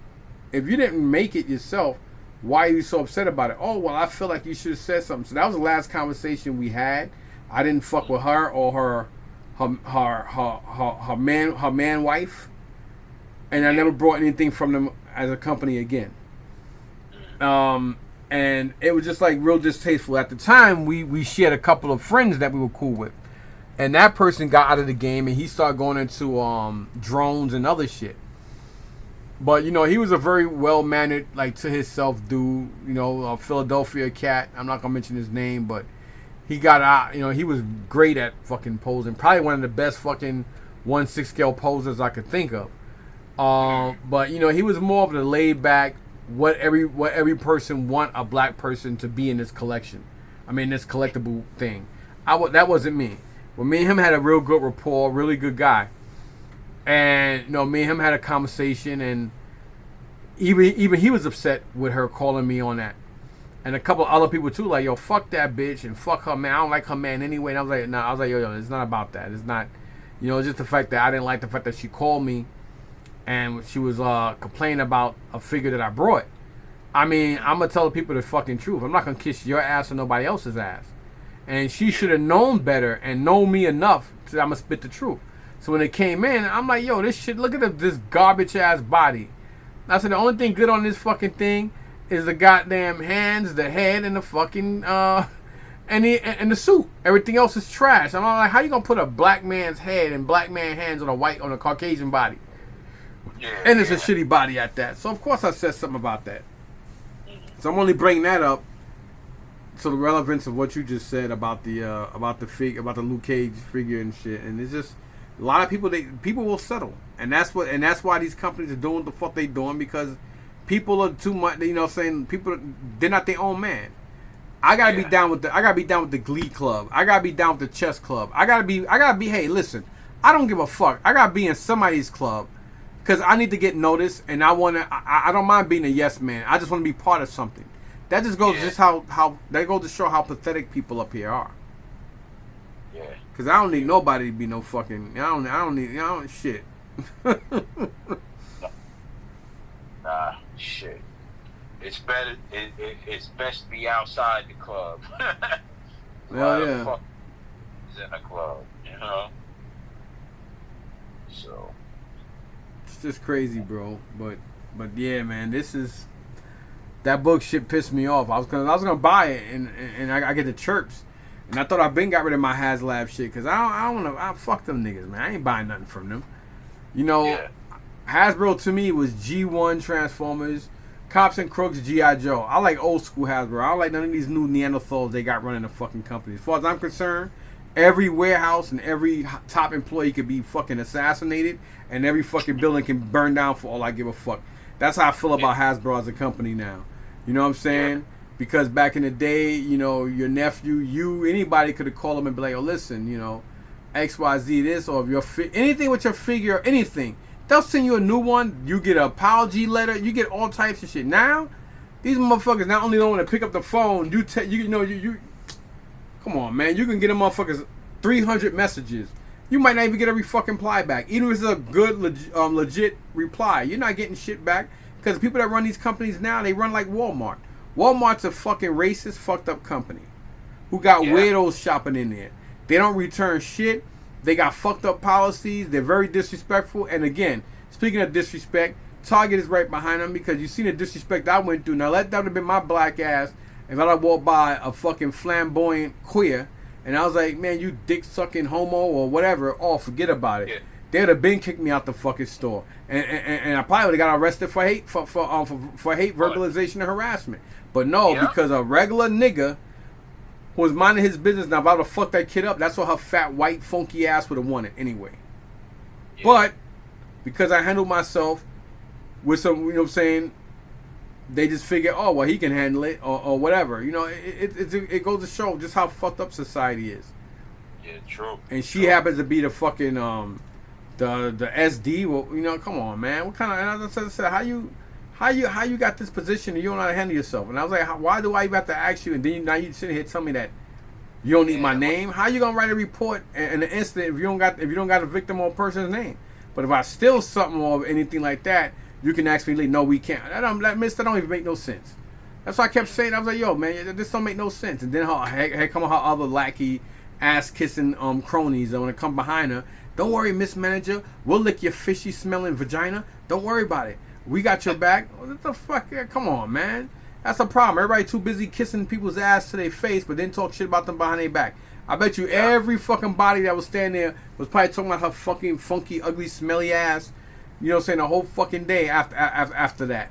if you didn't make it yourself, why are you so upset about it? Oh, well, I feel like you should have said something. So that was the last conversation we had. I didn't fuck with her or her man wife, and I never brought anything from them as a company again. And it was just like real distasteful. At the time, we shared a couple of friends that we were cool with. And that person got out of the game and he started going into drones and other shit. But, you know, he was a very well-mannered, like, to himself dude. You know, a Philadelphia cat. I'm not going to mention his name, but he got out. You know, he was great at fucking posing. Probably one of the best fucking 1/6 scale posers I could think of. But, you know, he was more of the laid-back, what every person want a black person to be in this collection. I mean, this collectible thing. That wasn't me. Well, me and him had a real good rapport, really good guy. And, you know, me and him had a conversation, and even he was upset with her calling me on that. And a couple other people, too, like, yo, fuck that bitch, and fuck her, man. I don't like her man anyway. And I was like, nah, yo, it's not about that. It's not, you know, it's just the fact that I didn't like the fact that she called me, and she was complaining about a figure that I brought. I mean, I'm going to tell the people the fucking truth. I'm not going to kiss your ass or nobody else's ass. And she should have known better and known me enough so I'm going to spit the truth. So when it came in, I'm like, yo, this shit, look at this garbage ass body. I said, the only thing good on this fucking thing is the goddamn hands, the head, and the fucking, and the suit. Everything else is trash. I'm like, how you going to put a black man's head and black man hands on a Caucasian body? Yeah, and it's a shitty body at that. So, of course, I said something about that. So I'm only bringing that up so the relevance of what you just said about the Luke Cage figure and shit, and it's just a lot of people will settle, and that's why these companies are doing the fuck they doing, because people are too much. You know, saying people they're not their own man. I gotta be down with the Glee Club. I gotta be down with the Chess Club. I gotta be. Hey, listen, I don't give a fuck. I gotta be in somebody's club because I need to get noticed, and I don't mind being a yes man. I just want to be part of something. That just goes just how that goes to show how pathetic people up here are. Yeah. Cause I don't need nobody to be no fucking. I don't need shit. Nah, shit. It's better. It's best to be outside the club. Hell yeah. Fuck is in a club, you know. So it's just crazy, bro. But yeah, man, that book shit pissed me off. I was gonna buy it, and I get the chirps, and I thought I've been got rid of my HasLab shit because I don't want to. Fuck them niggas, man. I ain't buying nothing from them. You know, Hasbro to me was G1 Transformers, Cops and Crooks, G.I. Joe. I like old school Hasbro. I don't like none of these new Neanderthals they got running the fucking company. As far as I'm concerned, every warehouse and every top employee could be fucking assassinated, and every fucking building can burn down for all I give a fuck. That's how I feel about Hasbro as a company now. You know what I'm saying? Yeah. Because back in the day, you know, your nephew, anybody could have called him and be like, oh, listen, you know, XYZ this, or if anything with your figure, or anything. They'll send you a new one. You get an apology letter. You get all types of shit. Now, these motherfuckers not only don't want to pick up the phone, you come on, man. You can get them motherfuckers 300 messages. You might not even get a fucking reply back. Even if it's a good, legit reply, you're not getting shit back. Because the people that run these companies now, they run like Walmart. Walmart's a fucking racist, fucked up company who got weirdos shopping in there. They don't return shit. They got fucked up policies. They're very disrespectful. And again, speaking of disrespect, Target is right behind them because you seen the disrespect I went through. Now, that would have been my black ass if I walked by a fucking flamboyant queer and I was like, man, you dick-sucking homo or whatever. Oh, forget about it. Yeah. They would have been kicked me out the fucking store, and I probably would have got arrested for hate for hate verbalization and harassment. But no, because a regular nigga who was minding his business, now if I would have fucked that kid up, that's what her fat white funky ass would have wanted anyway. Yeah. But because I handled myself with some, you know what I'm saying, they just figure, oh well, he can handle it or whatever. You know, it goes to show just how fucked up society is. Yeah, true. And she happens to be the fucking the SD. Well, you know, come on, man. What kind of? And I said, how you got this position and you don't know how to handle yourself? And I was like, why do I even have to ask you? And then now you sitting here telling me that you don't need my name. How you gonna write a report in an incident if you don't got a victim or a person's name? But if I steal something or anything like that, you can actually leave. No, we can't. That don't even make no sense. That's why I kept saying. I was like, yo, man, this don't make no sense. And then here come her other lackey ass kissing cronies that want to come behind her. Don't worry, Miss Manager. We'll lick your fishy smelling vagina. Don't worry about it. We got your back. What the fuck? Yeah, come on, man. That's a problem. Everybody too busy kissing people's ass to their face, but then talk shit about them behind their back. I bet you every fucking body that was standing there was probably talking about her fucking funky, ugly, smelly ass. You know what I'm saying? The whole fucking day after that.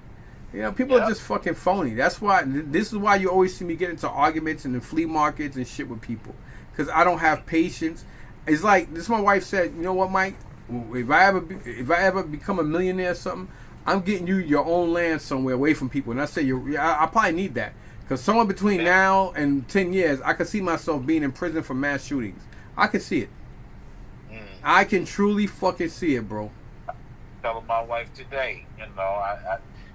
You know, people are just fucking phony. That's why. This is why you always see me get into arguments in the flea markets and shit with people. Because I don't have patience. It's like this. My wife said, you know what, Mike? If I ever become a millionaire or something, I'm getting you your own land somewhere away from people. And I say, I probably need that. Because somewhere between now and 10 years, I could see myself being in prison for mass shootings. I can see it. I can truly fucking see it, bro. Telling my wife today, you know,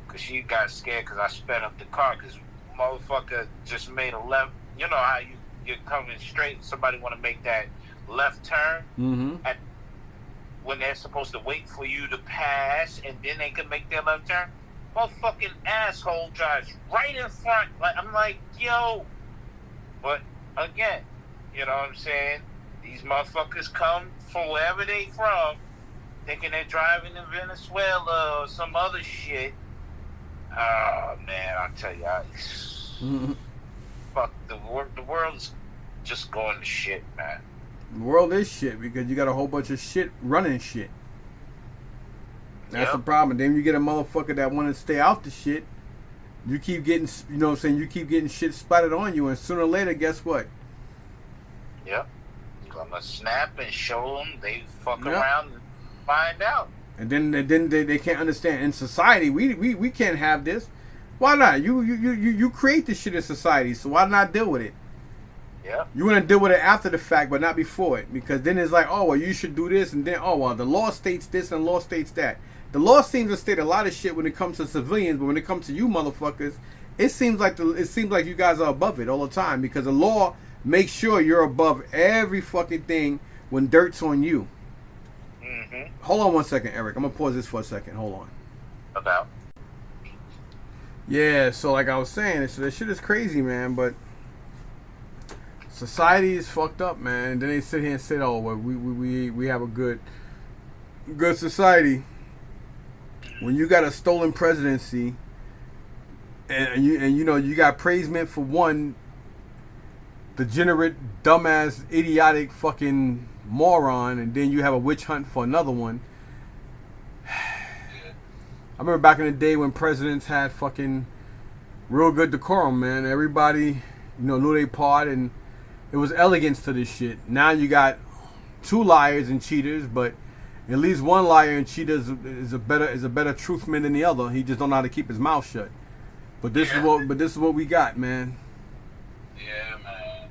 because she got scared because I sped up the car because motherfucker just made a left. You know how you're coming straight, somebody want to make that left turn, and when they're supposed to wait for you to pass and then they can make their left turn, motherfucking asshole drives right in front. Like, I'm like, yo. But again, you know what I'm saying? These motherfuckers come from wherever they from, thinking they're driving in Venezuela or some other shit. Oh man, I tell you, fuck the world is just going to shit, man. The world is shit because you got a whole bunch of shit running shit. That's the problem. Then you get a motherfucker that want to stay out the shit. You keep getting, you know what I'm saying, you keep getting shit splattered on you, and sooner or later, guess what? Yep. You're gonna snap and show them. They fuck Yep. around and find out. And then they can't understand. In society, we can't have this. Why not? You create this shit in society, so why not deal with it? Yeah. You want to deal with it after the fact, but not before it, because then it's like, oh well, you should do this, and then oh well, the law states this and the law states that. The law seems to state a lot of shit when it comes to civilians, but when it comes to you motherfuckers, it seems like you guys are above it all the time, because the law makes sure you're above every fucking thing when dirt's on you. Mm-hmm. Hold on one second, Eric. I'm gonna pause this for a second. Hold on. About. Yeah, so like I was saying, this shit is crazy, man, but society is fucked up, man. And then they sit here and say, "Oh, well, we have a good society." When you got a stolen presidency, and you know you got praisement for one degenerate, dumbass, idiotic, fucking moron, and then you have a witch hunt for another one. I remember back in the day when presidents had fucking real good decorum, man. Everybody, knew their part, and it was elegance to this shit. Now you got two liars and cheaters, but at least one liar and cheater is a better truthman than the other. He just don't know how to keep his mouth shut. But this is what we got, man. Yeah, man.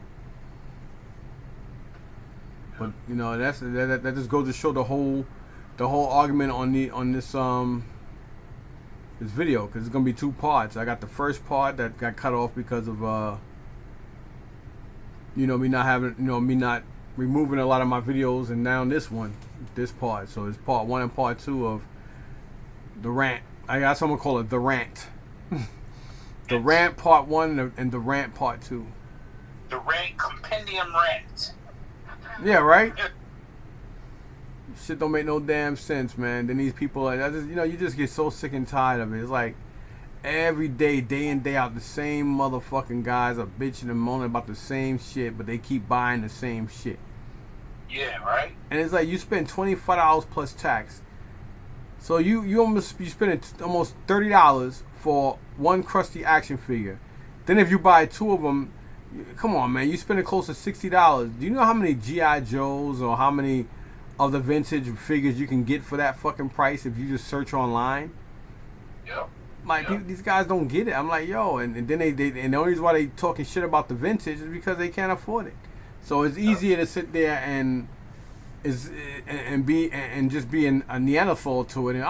But that just goes to show the whole argument on this video, because it's gonna be two parts. I got the first part that got cut off because of me not removing a lot of my videos, and now this part. So it's part 1 and part 2 of the rant. I got someone call it the rant. The rant part 1 and the rant part 2. The rant compendium rant. Yeah, right. Shit don't make no damn sense, man. Then these people, you just get so sick and tired of it. It's like every day in, day out, the same motherfucking guys are bitching and moaning about the same shit, but they keep buying the same shit. Yeah, right. And it's like you spend $25 plus tax, so you spending almost $30 for one crusty action figure. Then if you buy 2 of them, come on, man, you spending close to $60. Do you know how many GI Joes or how many of the vintage figures you can get for that fucking price if you just search online? Yep. Like, these guys don't get it. I'm like, yo, and then they and the only reason why they talking shit about the vintage is because they can't afford it. So it's easier to sit there and just be a Neanderthal to it, and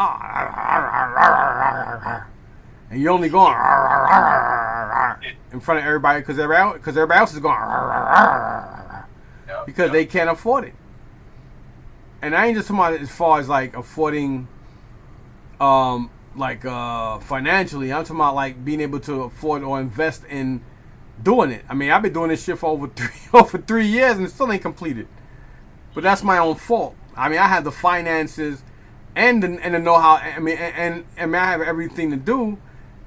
you're only going in front of everybody because everybody else is going because they can't afford it. And I ain't just talking about as far as like affording, financially. I'm talking about like being able to afford or invest in doing it. I mean, I've been doing this shit for over 3 years and it still ain't completed. But that's my own fault. I mean, I have the finances and the know-how. I mean, and I have everything to do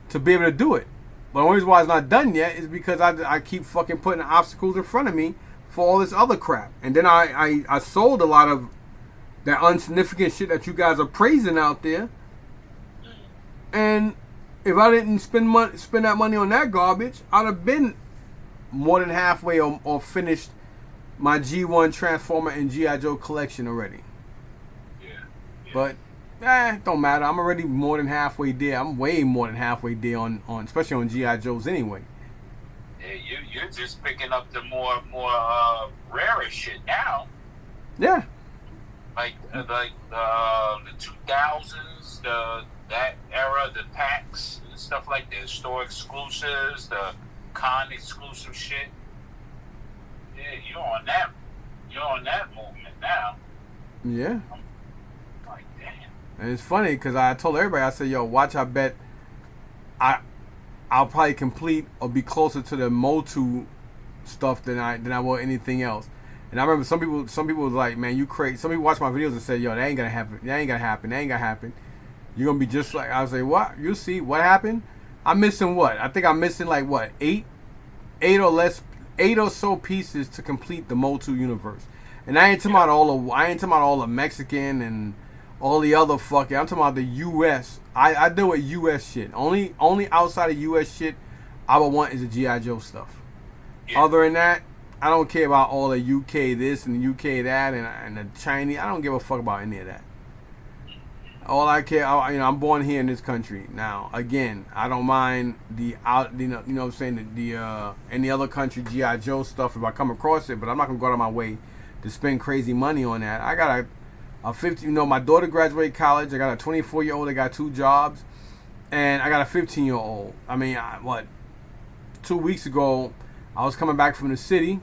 to be able to do it. But the only reason why it's not done yet is because I keep fucking putting obstacles in front of me for all this other crap. And then I sold a lot of that insignificant shit that you guys are praising out there. And if I didn't spend that money on that garbage, I'd have been more than halfway or finished my G1 Transformer and G.I. Joe collection already. Yeah. But it don't matter. I'm already more than halfway there. I'm way more than halfway there on especially on G.I. Joes anyway. Yeah, you're just picking up the more rarer shit now. Yeah. Like the 2000s, that era, the packs and stuff like the store exclusives, the con exclusive shit. Yeah, you're on that movement now. Yeah. I'm like, damn. And it's funny because I told everybody, I said, yo, watch, I bet I'll probably complete or be closer to the Motu stuff than I will anything else. And I remember some people was like, man, you crazy. Some people watch my videos and say, yo, that ain't gonna happen. You're gonna be just like, I was like, what? You see what happened? I'm missing what? I think I'm missing like what, eight or so pieces to complete the Motu universe. And I ain't talking about all the Mexican and all the other fucking. I'm talking about the U.S. I deal with U.S. shit. Only outside of U.S. shit I would want is the GI Joe stuff. Yeah. Other than that, I don't care about all the UK this and the UK that and the Chinese. I don't give a fuck about any of that. All I care, I'm born here in this country. Now, again, I don't mind the out, what I'm saying, the any other country GI Joe stuff if I come across it, but I'm not gonna go out of my way to spend crazy money on that. I got a 50. My daughter graduated college. I got a 24-year-old. I got 2 jobs, and I got a 15-year-old. I mean, 2 weeks ago, I was coming back from the city,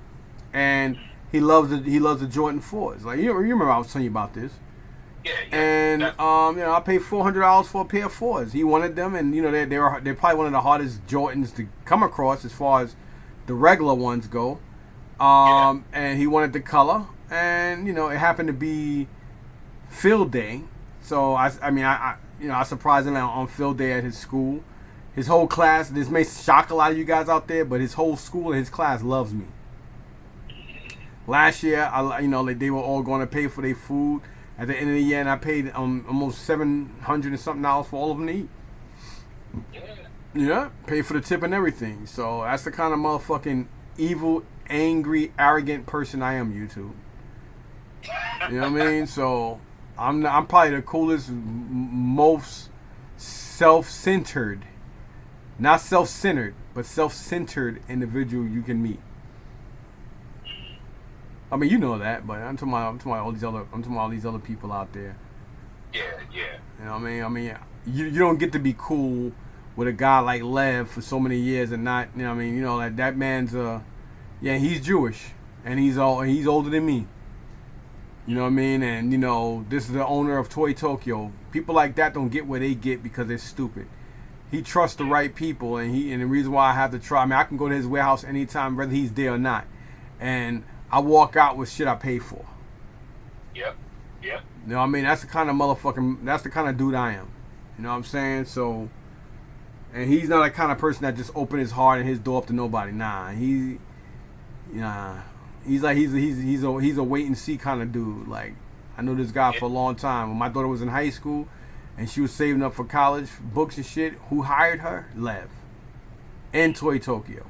and he loves the Jordan 4s. Like you remember I was telling you about this. Yeah. And I paid $400 for a pair of 4s. He wanted them, and they're probably one of the hardest Jordans to come across as far as the regular ones go. And he wanted the color, and it happened to be field day, so I surprised him on field day at his school. His whole class. This may shock a lot of you guys out there, but his whole school and his class loves me. Last year, they were all going to pay for their food at the end of the year, and I paid almost $700 and something for all of them to eat. Yeah, pay for the tip and everything. So that's the kind of motherfucking evil, angry, arrogant person I am, YouTube. You know what I mean? So I'm probably the coolest, most self-centered, not self-centered, but self-centered individual you can meet. I mean, you know that, but I'm talking about all these other people out there. Yeah. You know what I mean? You don't get to be cool with a guy like Lev for so many years and not, that man's he's Jewish and he's older than me. You know what I mean? And this is the owner of Toy Tokyo. People like that don't get what they get because they're stupid. He trusts the right people, and the reason why I have to try. I mean, I can go to his warehouse anytime, whether he's there or not, and I walk out with shit I pay for. Yep. You know what I mean? That's the kind of dude I am. You know what I'm saying? So, and he's not the kind of person that just open his heart and his door up to nobody. Nah, he's a wait and see kind of dude. Like, I know this guy for a long time. When my daughter was in high school and she was saving up for college books and shit, who hired her? Lev. And Toy Tokyo.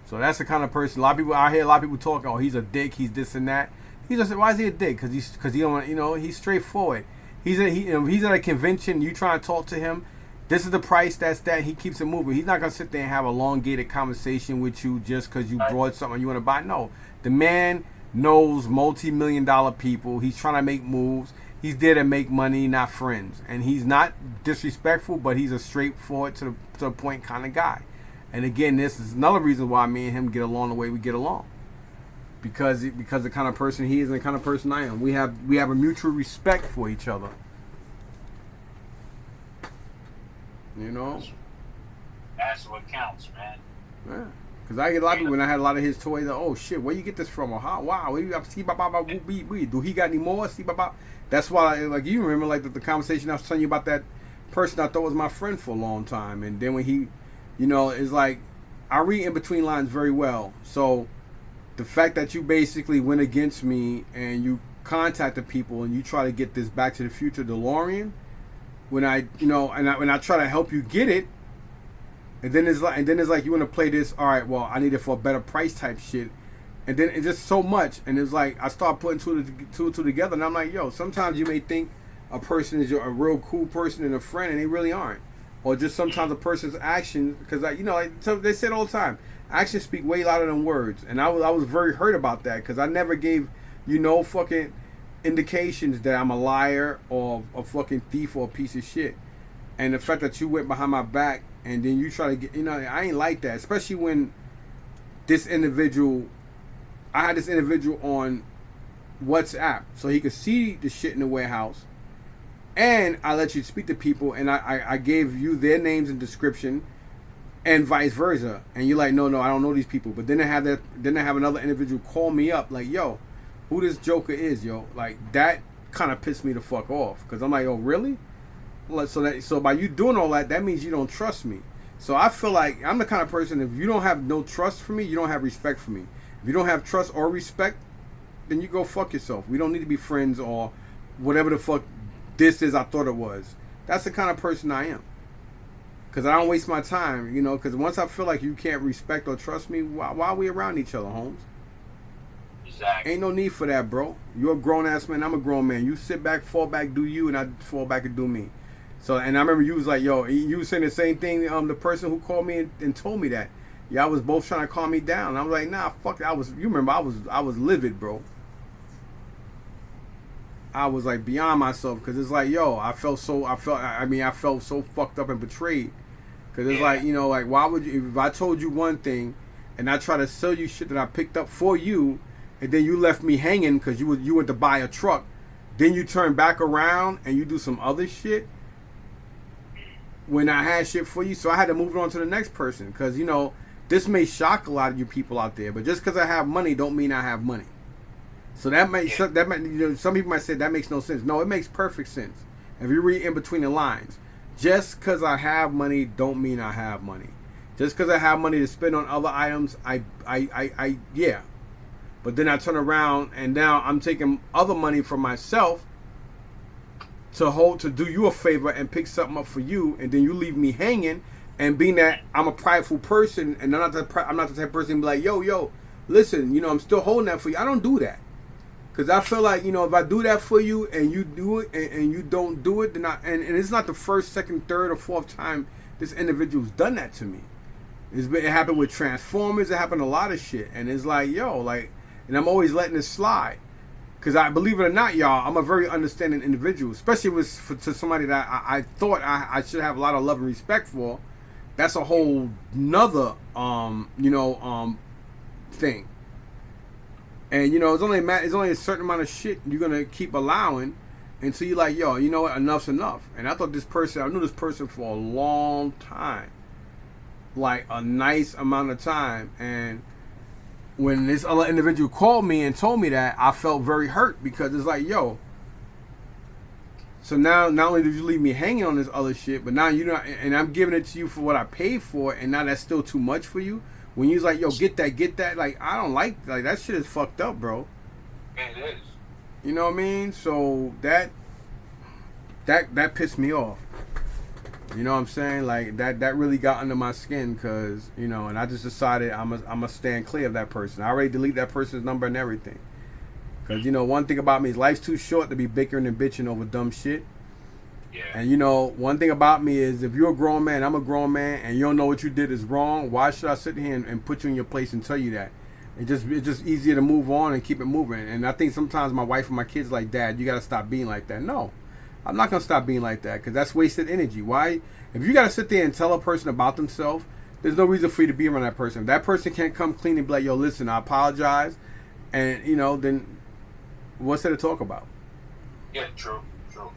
So that's the kind of person. I hear a lot of people talk. Oh, he's a dick. He's this and that. He's just, why is he a dick? Because he don't. He's straightforward. He's at a convention. You try and talk to him. This is the price. That's that. He keeps it moving. He's not gonna sit there and have a elongated conversation with you just because you brought something you want to buy. No, the man knows multi-million-dollar people. He's trying to make moves. He's there to make money, not friends. And he's not disrespectful, but he's a straightforward to the point kind of guy. And again, this is another reason why me and him get along the way we get along. Because the kind of person he is and the kind of person I am. We have a mutual respect for each other. That's what counts, man. Yeah. Because I get a lot of people when I had a lot of his toys. Oh shit, where you get this from? Or how? Wow, do he got any more? That's why, you remember, the conversation I was telling you about that person I thought was my friend for a long time, and then when he, it's like I read in between lines very well. So the fact that you basically went against me and you contacted people and you try to get this Back to the Future DeLorean, when I try to help you get it. And then it's like you want to play this. All right, well, I need it for a better price type shit. And then it's just so much. And it's like I start putting two together, and I'm like, yo, sometimes you may think a person is a real cool person and a friend, and they really aren't. Or just sometimes a person's actions, because so they said all the time, actions speak way louder than words. And I was very hurt about that because I never gave fucking indications that I'm a liar or a fucking thief or a piece of shit. And the fact that you went behind my back and then you try to get, I ain't like that. Especially when I had this individual on WhatsApp so he could see the shit in the warehouse. And I let you speak to people and I gave you their names and description and vice versa. And you're like, no, I don't know these people. But then I have another individual call me up like, yo, who this Joker is, yo. Like, that kind of pissed me the fuck off. Because I'm like, oh, really? So by you doing all that means you don't trust me. So I feel like I'm the kind of person, if you don't have no trust for me, you don't have respect for me. If you don't have trust or respect, then you go fuck yourself. We don't need to be friends or whatever the fuck this is I thought it was. That's the kind of person I am. Because I don't waste my time, you know, because once I feel like you can't respect or trust me, why are we around each other, Holmes? Exactly. Ain't no need for that, bro. You're a grown ass man. I'm a grown man. You sit back, fall back, do you, and I fall back and do me. So, and I remember you was like, yo, you was saying the same thing. The person who called me and told me that. Y'all was both trying to calm me down. I was like, nah, fuck. You remember, I was livid, bro. I was like beyond myself because it's like, yo, I felt so fucked up and betrayed. Because it's like, you know, like, why would you, if I told you one thing and I try to sell you shit that I picked up for you, and then you left me hanging because you went to buy a truck, then you turn back around and you do some other shit when I had shit for you. So I had to move it on to the next person because, you know, this may shock a lot of you people out there, but just because I have money don't mean I have money. So that might, you know, some people might say that makes no sense. No, it makes perfect sense if you read in between the lines. Just because I have money don't mean I have money. Just because I have money to spend on other items, yeah. But then I turn around and now I'm taking other money from myself to do you a favor and pick something up for you, and then you leave me hanging. And being that I'm a prideful person and I'm not the type of person to be like, yo, listen, you know, I'm still holding that for you. I don't do that. Because I feel like, you know, if I do that for you and you do it and you don't do it, then and it's not the first, second, third, or fourth time this individual's done that to me. It happened with Transformers. It happened a lot of shit. And it's like, yo, like, and I'm always letting it slide. Because I believe it or not, y'all, I'm a very understanding individual. Especially to somebody that I thought I should have a lot of love and respect for. That's a whole nother, thing. And you know, it's only a certain amount of shit you're gonna keep allowing until you're like, yo, you know what, enough's enough. And I knew this person for a long time, like a nice amount of time. And when this other individual called me and told me that, I felt very hurt because it's like, yo. So now, not only did you leave me hanging on this other shit, but now and I'm giving it to you for what I paid for, and now that's still too much for you. When you was like, yo, get that, like, I don't like that shit is fucked up, bro. It is. You know what I mean? So that pissed me off. You know what I'm saying? Like, that really got under my skin because, you know, and I just decided I'm a stand clear of that person. I already deleted that person's number and everything. Because, you know, one thing about me is life's too short to be bickering and bitching over dumb shit. Yeah. And you know, one thing about me is if you're a grown man, I'm a grown man, and you don't know what you did is wrong, why should I sit here and put you in your place and tell you that? It's just easier to move on and keep it moving. And I think sometimes my wife and my kids like, Dad, you got to stop being like that. No, I'm not going to stop being like that because that's wasted energy. Why? If you got to sit there and tell a person about themselves, there's no reason for you to be around that person. If that person can't come clean and be like, yo, listen, I apologize, and, you know, then what's there to talk about? Yeah, true, bro.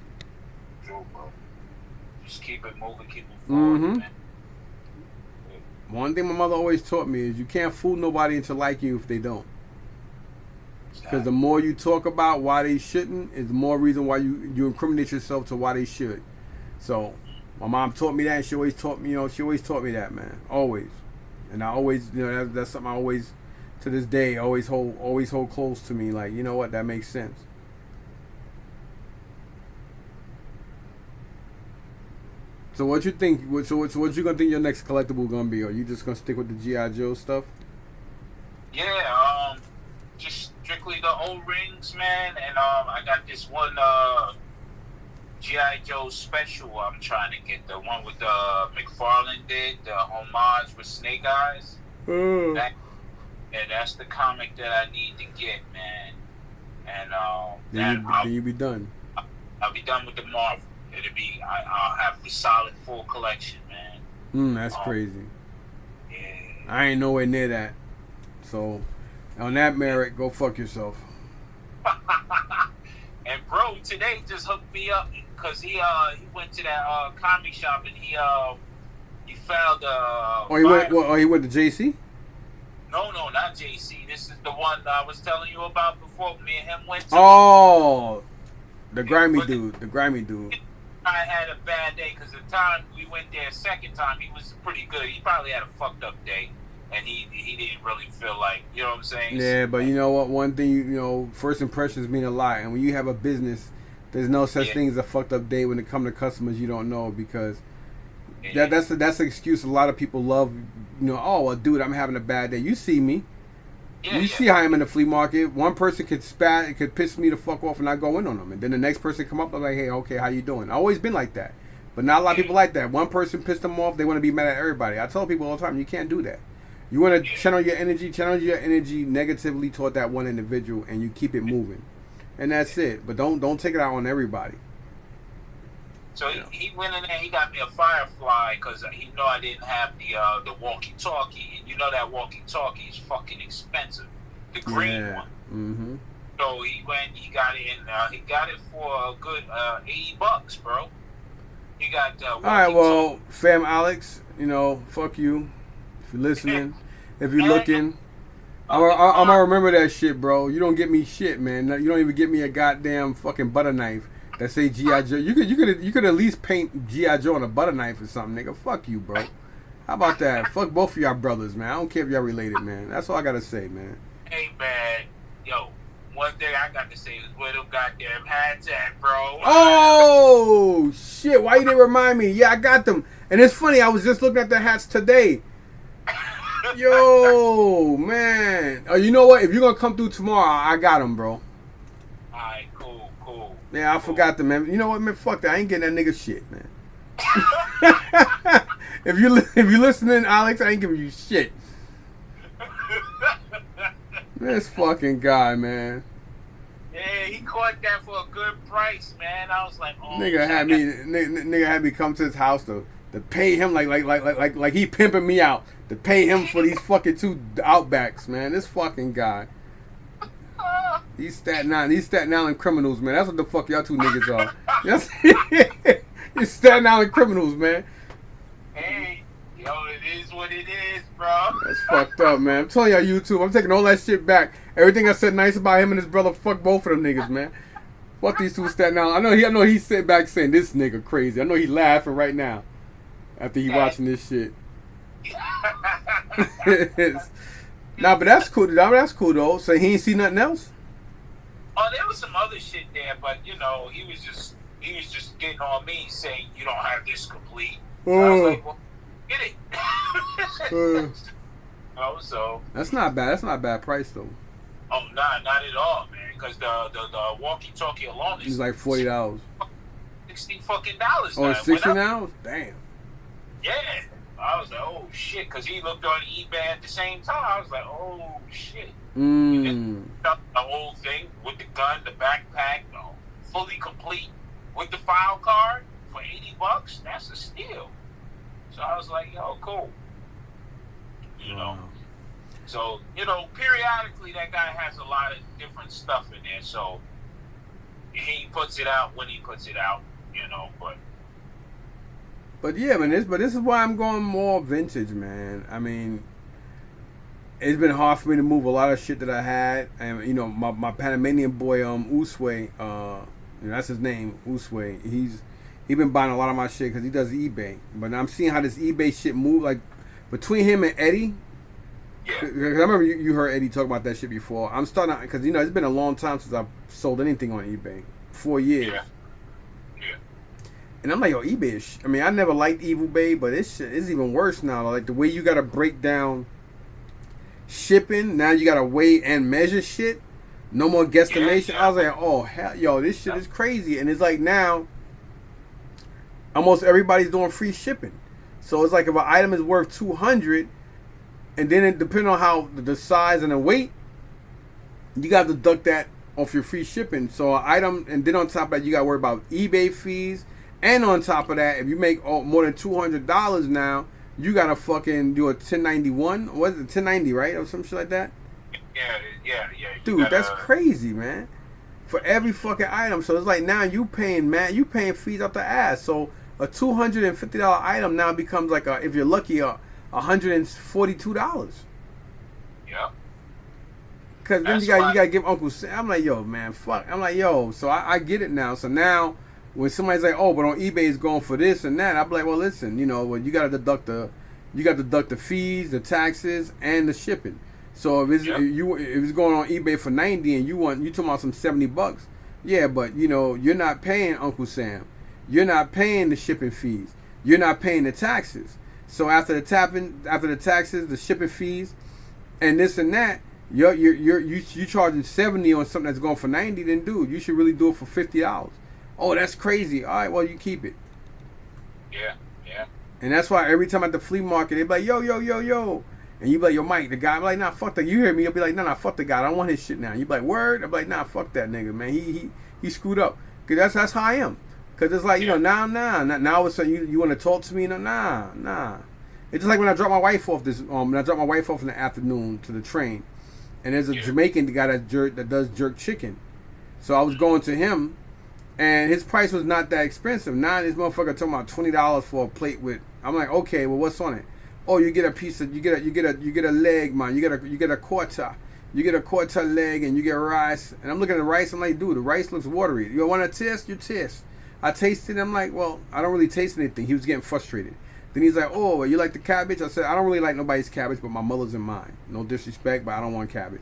Just keep it moving, keep it forward, man. One thing my mother always taught me is you can't fool nobody into like you if they don't. Because the more you talk about why they shouldn't, is the more reason why you incriminate yourself to why they should. So my mom taught me that, and she always taught me, that, man, always. And I always, you know, that's something I always, to this day, always hold close to me. Like, you know what, that makes sense. So what you think? So what you gonna think your next collectible gonna be? Or you just gonna stick with the G.I. Joe stuff? Yeah, just strictly the O-rings, man. And I got this one G.I. Joe special I'm trying to get. The one with McFarlane did, the homage with Snake Eyes. That's the comic that I need to get, man. And then you be done. I'll be done with the Marvel. I'll have the solid full collection, man. That's crazy. Yeah. I ain't nowhere near that. So, on that merit, go fuck yourself. And bro, today just hooked me up because he went to that comic shop and he found he went to JC? No, not JC. This is the one I was telling you about before. Me and him went to. Oh, the grimy dude. I had a bad day because the time we went there second time, he was pretty good. He probably had a fucked up day, and he didn't really feel like, you know what I'm saying? Yeah, but you know what? One thing, you know, first impressions mean a lot, and when you have a business There's no such Yeah. thing as a fucked up day when it comes to customers you don't know, because Yeah. that's the excuse a lot of people love. Oh well, dude, I'm having a bad day. You see me. Yeah. You Yeah. see how I'm in the flea market. One person could spat, it could piss me the fuck off, and I go in on them. And then the next person come up, I'm like, hey, okay, how you doing? I've always been like that, but not a lot of Yeah. people like that. One person pissed them off, they want to be mad at everybody. I tell people all the time, you can't do that. You want to Yeah. channel your energy negatively toward that one individual, and you keep it moving, and that's it. But don't take it out on everybody. So he went in there. He got me a Firefly because he know I didn't have the walkie-talkie, and you know that walkie-talkie is fucking expensive, the green Yeah. one. Mm-hmm. So he went. He got it in. He got it for a good $80, bro. He got All right, well, fam, Alex, fuck you. If you're listening, if you're looking, I'm gonna remember that shit, bro. You don't get me shit, man. You don't even get me a goddamn fucking butter knife that say GI Joe. You could at least paint GI Joe on a butter knife or something, nigga. Fuck you, bro. How about that? Fuck both of y'all brothers, man. I don't care if y'all related, man. That's all I gotta say, man. Hey man, yo, one thing I got to say is where them goddamn hats at, bro. Oh shit! Why you didn't remind me? Yeah, I got them. And it's funny. I was just looking at the hats today. Yo, man. Oh, you know what? If you're gonna come through tomorrow, I got them, bro. Alright, cool. Yeah, I forgot them, man. You know what, man? Fuck that. I ain't getting that nigga shit, man. if you listening, Alex, I ain't giving you shit. This fucking guy, man. Yeah, he caught that for a good price, man. I was like, oh, Nigga had me come to his house to pay him like he pimping me out, to pay him for these fucking 2 Outbacks, man. This fucking guy. These Staten Island criminals, man. That's what the fuck y'all 2 niggas are. Yes, these Staten Island criminals, man. Hey, yo, it is what it is, bro. That's fucked up, man. I'm telling y'all, YouTube, I'm taking all that shit back. Everything I said nice about him and his brother, fuck both of them niggas, man. Fuck these 2 Staten Island. I know he's sitting back saying this nigga crazy. I know he laughing right now after he watching this shit. Nah, but that's cool. That's cool though. So he ain't see nothing else. Oh, there was some other shit there, but he was just getting on me saying you don't have this complete. So I was like, well, get it. So that's not bad. That's not a bad price though. Oh, nah, not at all, man. Because the walkie-talkie alone is like $40. $60 fucking dollars. Oh, it's $60 now? Damn. Yeah. I was like, oh shit, because he looked on eBay at the same time. I was like, oh shit. The whole thing with the gun, the backpack, fully complete with the file card for $80. That's a steal. So I was like, yo, cool. So periodically that guy has a lot of different stuff in there. So he puts it out when he puts it out, But yeah, man, this is why I'm going more vintage, man. I mean, it's been hard for me to move a lot of shit that I had, and my Panamanian boy Uswe, that's his name, Uswe. He been buying a lot of my shit because he does eBay. But I'm seeing how this eBay shit move, like between him and Eddie. Yeah. I remember you heard Eddie talk about that shit before. I'm starting to, because it's been a long time since I've sold anything on eBay. 4 years. Yeah. And I'm like, yo, eBay. I mean, I never liked Evil Bay, but this shit is even worse now. Like the way you gotta break down shipping. Now you gotta weigh and measure shit. No more guesstimation. Yeah. I was like, oh hell, yo, this shit is crazy. And it's like now, almost everybody's doing free shipping. So it's like if an item is worth $200, and then depending on how the size and the weight, you got to deduct that off your free shipping. So an item, and then on top of that, you got to worry about eBay fees. And on top of that, if you make more than $200 now, you gotta fucking do a 1091. What is it, 1090, right, or some shit like that? Yeah. Dude, that's crazy, man. For every fucking item, so it's like now you paying fees up the ass. So a $250 item now becomes like if you're lucky, $142. Yeah. Because then you gotta give Uncle Sam. I'm like, yo, man, fuck. I'm like, yo. So I get it now. So now, when somebody's like, oh, but on eBay it's going for this and that, I'm like, well, listen, you gotta deduct the fees, the taxes, and the shipping. So if it's going on eBay for $90 and you talking about some $70, Yeah, but you're not paying Uncle Sam. You're not paying the shipping fees. You're not paying the taxes. So after the taxes, the shipping fees, and this and that, you charging 70 on something that's going for 90. Then dude, you should really do it for $50. Oh, that's crazy. All right, well you keep it. Yeah, yeah. And that's why every time at the flea market, they be like, yo, yo, yo, yo. And you be like, yo, Mike, the guy. I'm like, nah, fuck that. You hear me? You'll be like, nah, fuck the guy. I don't want his shit now. You be like, word? I'm like, nah, fuck that nigga, man. He screwed up. Because that's how I am. Because it's like, now all of a sudden you want to talk to me? Nah. It's just like when I drop my wife off in the afternoon to the train. And there's a Jamaican guy that does jerk chicken. So I was going to him. And his price was not that expensive. Now this motherfucker talking about $20 for a plate with. I'm like, okay, well, what's on it? Oh, you get a piece of, you get a leg, man. You get a quarter. You get a quarter leg, and you get rice. And I'm looking at the rice. I'm like, dude, the rice looks watery. You want to taste? You taste. I tasted it. I'm like, well, I don't really taste anything. He was getting frustrated. Then he's like, oh, well, you like the cabbage? I said, I don't really like nobody's cabbage, but my mother's and mine. No disrespect, but I don't want cabbage.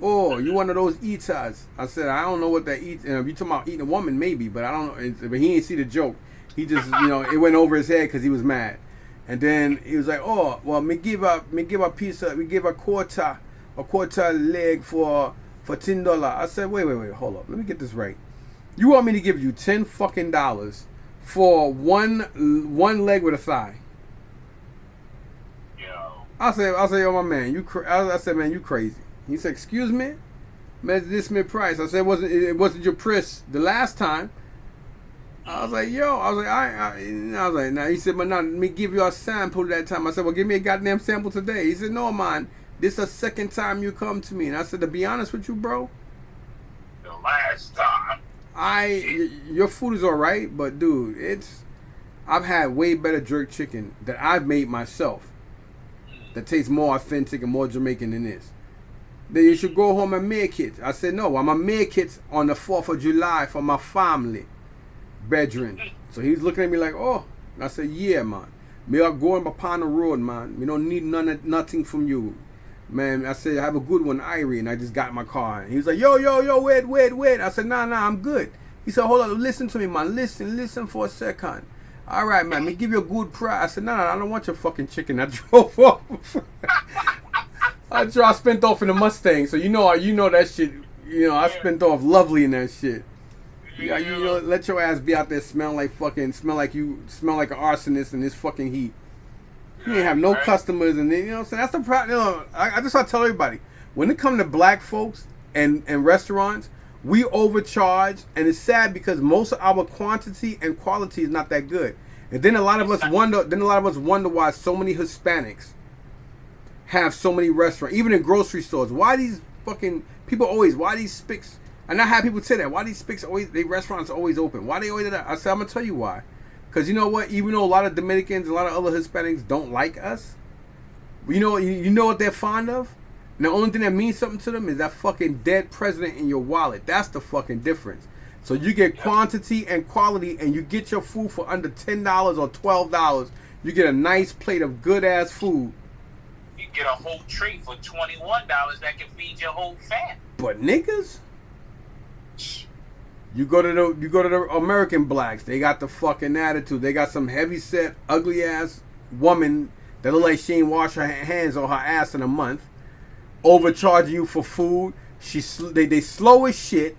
Oh, you one of those eaters? I said, I don't know what that eats. If you talking about eating a woman, maybe, but I don't know. But he didn't see the joke. He just, it went over his head because he was mad. And then he was like, oh, well, me give a piece of, we give a quarter leg for $10. I said, wait, hold up, let me get this right. You want me to give you $10 fucking for one leg with a thigh? Yo. I said, yo, my man, I said, man, you crazy. He said, excuse me? Man, this my price. I said, it wasn't your price the last time. I was like, yo. I was like, nah. He said, but now, let me give you a sample that time. I said, well, give me a goddamn sample today. He said, no, man. This is the second time you come to me. And I said, to be honest with you, bro. The last time. Your food is all right, but, dude, I've had way better jerk chicken that I've made myself that tastes more authentic and more Jamaican than this. Then you should go home and make it. I said, no, I'm going to make it on the 4th of July for my family, brethren. So he's looking at me like, oh. And I said, yeah, man. Me are going upon the road, man. We don't need nothing from you. Man, I said, have a good one, Irie. And I just got in my car. And he was like, yo, wait. I said, nah, I'm good. He said, hold on, listen to me, man. Listen for a second. All right, man, me give you a good price. I said, no, I don't want your fucking chicken. I drove off. I spent off in the Mustang, so you know that shit. I spent off lovely in that shit. Yeah, let your ass be out there smell like an arsonist in this fucking heat. You ain't have no customers, and then what I'm saying, that's the problem. I just want to tell everybody, when it comes to black folks and restaurants, we overcharge, and it's sad because most of our quantity and quality is not that good. And then a lot of us wonder why so many Hispanics have so many restaurants, even in grocery stores. Why these fucking people why these spics? And I have people say that. Why these spics they restaurants are always open? Why they always do that? I said, I'm gonna tell you why. Because you know what? Even though a lot of Dominicans, a lot of other Hispanics don't like us, you know what they're fond of? And the only thing that means something to them is that fucking dead president in your wallet. That's the fucking difference. So you get quantity and quality, and you get your food for under $10 or $12. You get a nice plate of good ass food. You get a whole tray for $21 that can feed your whole family. But niggas, you go to the American blacks. They got the fucking attitude. They got some heavy set, ugly ass woman that look like she ain't washed her hands or her ass in a month, overcharging you for food. They slow as shit,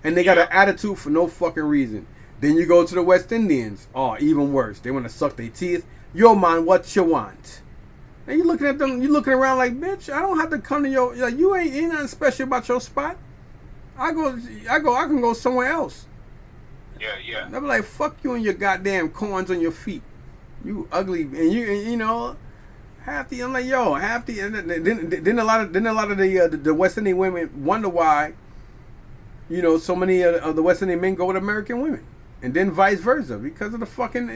and they got an attitude for no fucking reason. Then you go to the West Indians. Oh, even worse. They want to suck their teeth. Yo, man, what you want? And you looking at them, you looking around like, bitch, I don't have to come to your, you ain't nothing special about your spot. I can go somewhere else. Yeah. They'll be like, fuck you and your goddamn corns on your feet. You ugly, and you know, then a lot of the West Indian women wonder why, so many of the West Indian men go with American women, and then vice versa because of the fucking,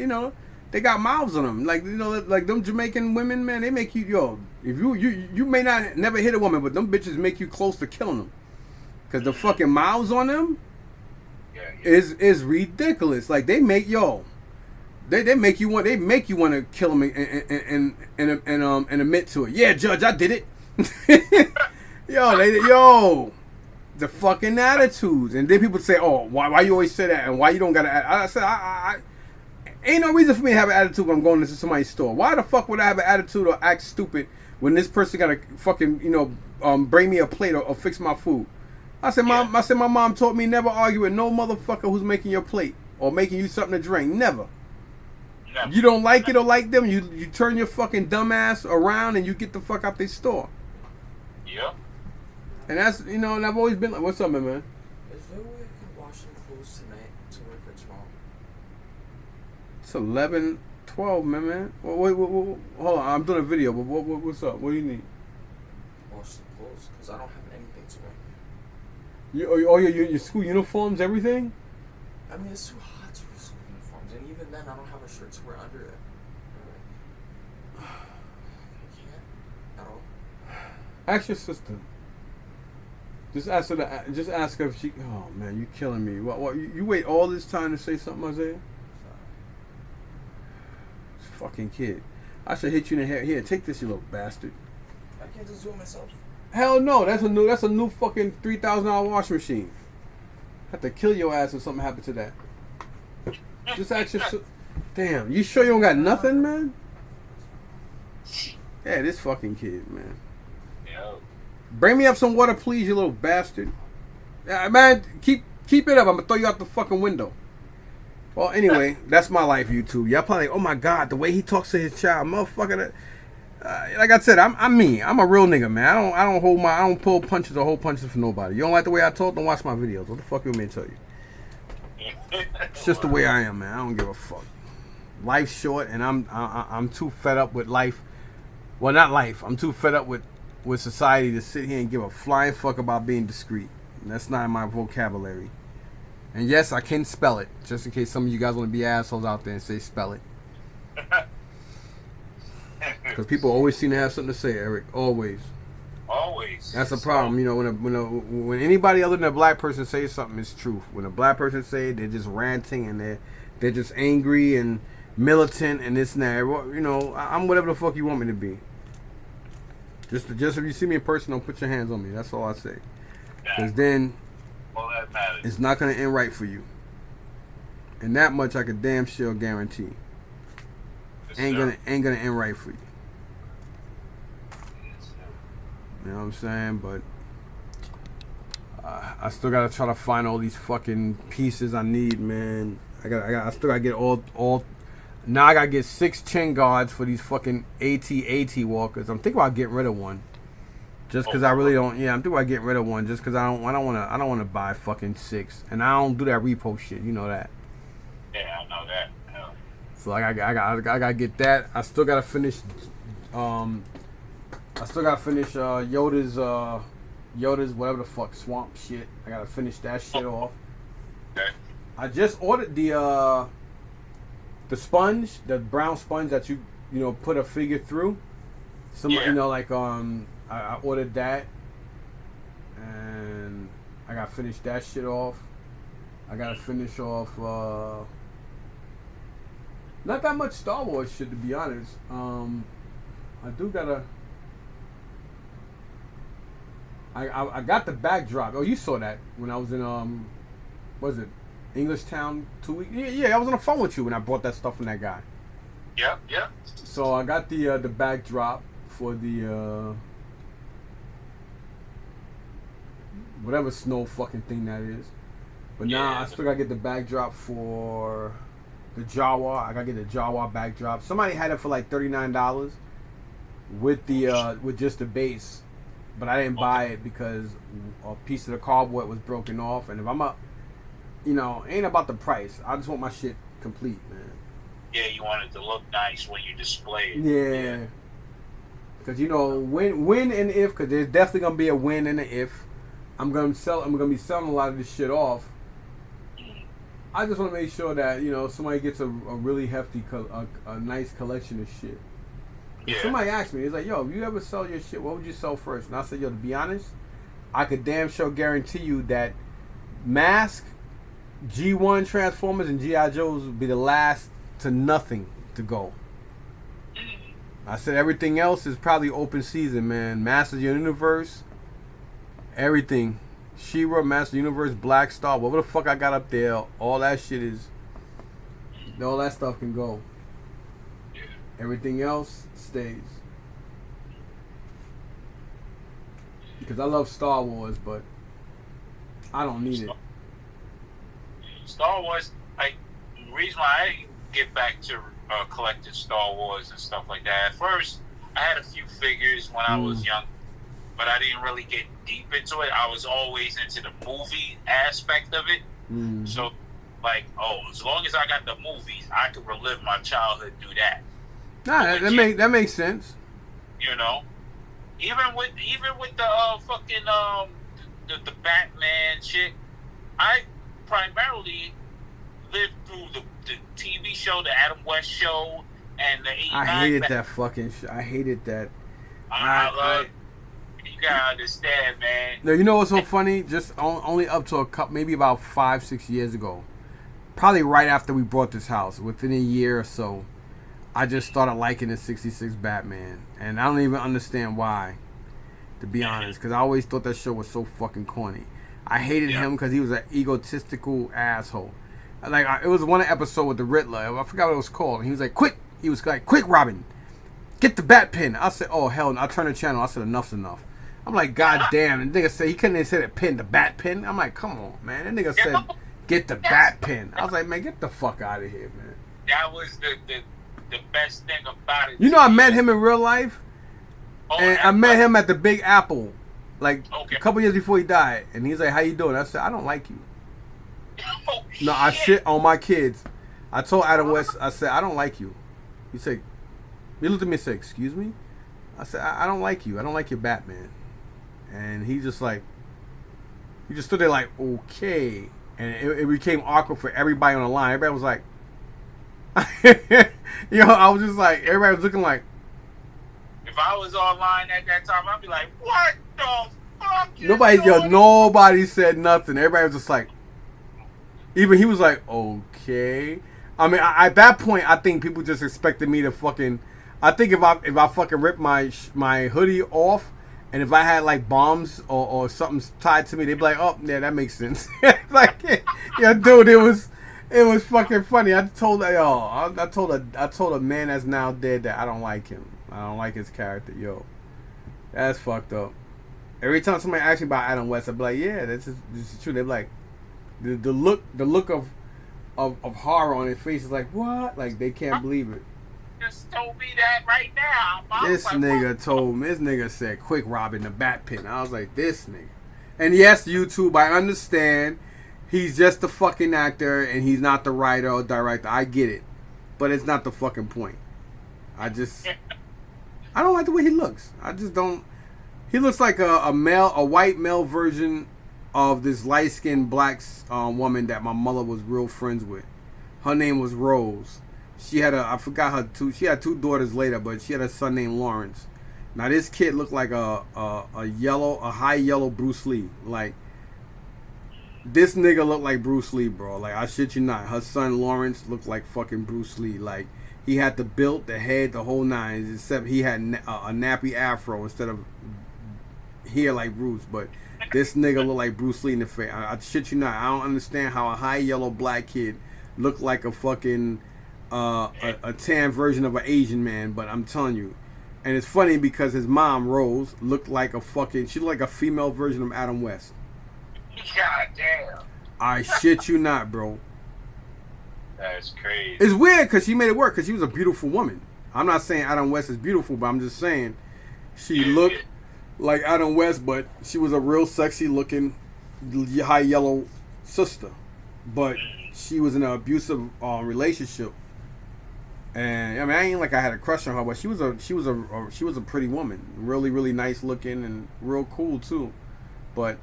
they got mouths on them. Like, like them Jamaican women, man, they make you, if you may not never hit a woman, but them bitches make you close to killing them. Because the fucking mouths on them is ridiculous. Like, they make they make you want to kill them and admit to it. Yeah, Judge, I did it. the fucking attitudes. And then people say, "Oh, why you always say that? And why you don't got to?" I said, I ain't no reason for me to have an attitude when I'm going into somebody's store. Why the fuck would I have an attitude or act stupid when this person got to fucking bring me a plate or fix my food? I said, Mom. I said, my mom taught me never argue with no motherfucker who's making your plate or making you something to drink. Never. You don't like it or like them, you turn your fucking dumb ass around and you get the fuck out their store. Yep. And that's, and I've always been like, what's up, man? Is there a way I can wash some clothes tonight to wear for tomorrow? It's 11:12, man. Wait, hold on, I'm doing a video, but what's up? What do you need? Wash some clothes, because I don't have anything to wear. Your school uniforms, everything? I mean, it's too hot to wear school uniforms, and even then, I don't have a shirt to wear under it. I can't at all. Ask your sister. Just ask her. Just ask her if she. Oh man, you killing me. What? You wait all this time to say something, Isaiah? This fucking kid. I should hit you in the head. Here, take this, you little bastard. I can't just do it myself. Hell no. That's a new fucking $3,000 washing machine. Have to kill your ass if something happened to that. Just ask your. Damn. You sure you don't got nothing, man? Yeah, this fucking kid, man. Bring me up some water, please, you little bastard. Man, keep it up. I'm gonna throw you out the fucking window. Well, anyway, that's my life, YouTube. Y'all probably, oh my God, the way he talks to his child, motherfucker. Like I said, I'm me. I'm a real nigga, man. I don't pull punches or hold punches for nobody. You don't like the way I talk? Don't watch my videos. What the fuck you want me to tell you? It's just the way I am, man. I don't give a fuck. Life's short, and I'm too fed up with life. Well, not life. I'm too fed up with society to sit here and give a flying fuck about being discreet. And that's not in my vocabulary. And yes, I can spell it, just in case some of you guys want to be assholes out there and say spell it. Because people always seem to have something to say, Eric. Always. Always. That's a problem. When anybody other than a black person says something, it's truth. When a black person say it, they're just ranting and they're just angry and militant and this and that. I'm whatever the fuck you want me to be. Just if you see me in person, don't put your hands on me. That's all I say. Because then that matters. It's not going to end right for you. And that much I could damn sure guarantee. Ain't gonna end right for you. You know what I'm saying? But I still gotta try to find all these fucking pieces I need, man. I still gotta get all. Now I gotta get 6 chin guards for these fucking AT walkers. I'm thinking about getting rid of one, just because I really don't. Yeah, I'm thinking about getting rid of one, just because I don't want to buy fucking 6, and I don't do that repo shit. You know that. Yeah, I know that. Hell. So I gotta get that. I still gotta finish. Yoda's whatever the fuck swamp shit. I gotta finish that shit off. Okay. I just ordered the sponge, the brown sponge that you put a figure through. I ordered that, and I gotta finish that shit off. I gotta finish off not that much Star Wars shit, to be honest. I do gotta. I got the backdrop. Oh, you saw that when I was in what was it, English Town 2 weeks? Yeah, I was on the phone with you when I bought that stuff from that guy. Yep. So I got the backdrop for the whatever snow fucking thing that is. But now I still gotta get the backdrop for the Jawa. I gotta get the Jawa backdrop. Somebody had it for like $39 with the with just the base, but I didn't buy it because a piece of the cardboard was broken off. And if I'm ain't about the price. I just want my shit complete, man. Yeah, you want it to look nice when you display it. Yeah. Because when and if, because there's definitely gonna be a when and an if. I'm gonna be selling a lot of this shit off. I just want to make sure that somebody gets a really hefty, a nice collection of shit. Yeah. Somebody asked me, it's like, yo, if you ever sell your shit, what would you sell first? And I said, yo, to be honest, I could damn sure guarantee you that Mask, G1 Transformers, and G.I. Joes would be the last to nothing to go. I said everything else is probably open season, man. Masters of the Universe, everything She-Ra, Master Universe, Black Star, whatever the fuck I got up there, all that shit is, all that stuff can go. Yeah. Everything else stays. Because I love Star Wars, but I don't need it. Star Wars, like, the reason why I get back to collecting Star Wars and stuff like that. At first, I had a few figures when I was young, but I didn't really get deep into it. I was always into the movie aspect of it. So, like, as long as I got the movies, I could relive my childhood through that. Nah, that makes sense. You know, even with the fucking the Batman shit, I primarily lived through the TV show, the Adam West show, and the '89. I hated that fucking shit. I hated that. I love. You gotta understand, man. No, you know what's so funny? Just only up to a couple, maybe about 5-6 years ago, probably right after we bought this house, within a year or so, I just started liking the '66 Batman, and I don't even understand why, to be honest, because I always thought that show was so fucking corny. I hated him because he was an egotistical asshole. Like, it was one episode with the Riddler. I forgot what it was called. And he was like, "Quick!" He was like, "Quick, Robin, get the bat pin." I said, "Oh hell!" I turned the channel. I said, "Enough's enough." I'm like, "God damn!" And the nigga said he couldn't even say the pin, the bat pin. I'm like, "Come on, man!" That nigga said, "Get the bat pin." I was like, "Man, get the fuck out of here, man." That was the best thing about it. You know, I met him in real life, and I met him at the Big Apple, like a couple years before he died. And he's like, "How you doing?" I said, "I don't like you." Oh, No, I shit on my kids. I told Adam West, I said, "I don't like you." He said, he looked at me and said, "Excuse me?" I said, I don't like you. I don't like your Batman." And he just stood there like, "Okay." And it became awkward for everybody on the line. Everybody was like, I was just like, everybody was looking like. If I was online at that time, I'd be like, "What the fuck?" Nobody said nothing. Everybody was just like, even he was like, "Okay." I mean, at that point, I think people just expected me to fucking. I think if I fucking ripped my hoodie off, and if I had like bombs or something tied to me, they'd be like, "Oh, yeah, that makes sense." Like, yeah, dude, it was fucking funny. I told a man that's now dead that I don't like him. I don't like his character. Yo, that's fucked up. Every time somebody asks me about Adam West, I'd be like, "Yeah, this is true." They're like, the look of horror on his face is like, "What?" Like they can't believe it. Just told me that right now. This nigga told me. This nigga said, "Quick, Robin, the bat pin." I was like, this nigga. And yes, YouTube, I understand. He's just a fucking actor, and he's not the writer or director. I get it, but it's not the fucking point. I don't like the way he looks. I just don't. He looks like a white male version of this light-skinned black woman that my mother was real friends with. Her name was Rose. She had she had two daughters later, but she had a son named Lawrence. Now this kid looked like a high yellow Bruce Lee. Like, this nigga looked like Bruce Lee, bro. Like, I shit you not. Her son Lawrence looked like fucking Bruce Lee. Like, he had the build, the head, the whole nine, except he had a nappy afro instead of hair like Bruce. But this nigga looked like Bruce Lee in the face. I shit you not. I don't understand how a high yellow black kid looked like a fucking a tan version of an Asian man. But I'm telling you. And it's funny because his mom, Rose, she looked like a female version of Adam West. God damn. I shit you not, bro. That's crazy. It's weird because she made it work because she was a beautiful woman. I'm not saying Adam West is beautiful, but I'm just saying she looked like Adam West, but she was a real sexy looking high yellow sister. But she was in an abusive relationship. And I mean, I ain't like I had a crush on her, but she was a pretty woman, really, really nice looking and real cool too. But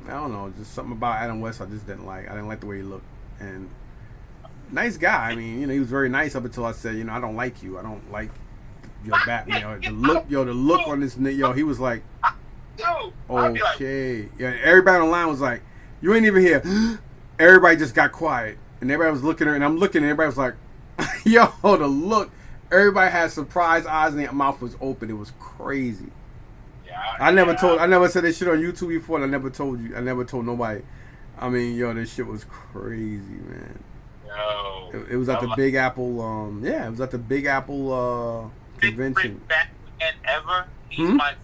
I don't know, just something about Adam West I just didn't like. I didn't like the way he looked. And nice guy. I mean, he was very nice up until I said, I don't like you. I don't like your Batman. The look on this nigga, he was like, okay. Yeah, everybody on the line was like, you ain't even here. Everybody just got quiet. And everybody was looking at her, and I'm looking, and everybody was like, yo, the look. Everybody had surprised eyes, and their mouth was open. It was crazy. Yeah, I never said this shit on YouTube before, and I never told you. I never told nobody. I mean, yo, this shit was crazy, man. Yo, It was at the Big Apple. Yeah, it was at the Big Apple convention. Back and ever, he's Hmm? my.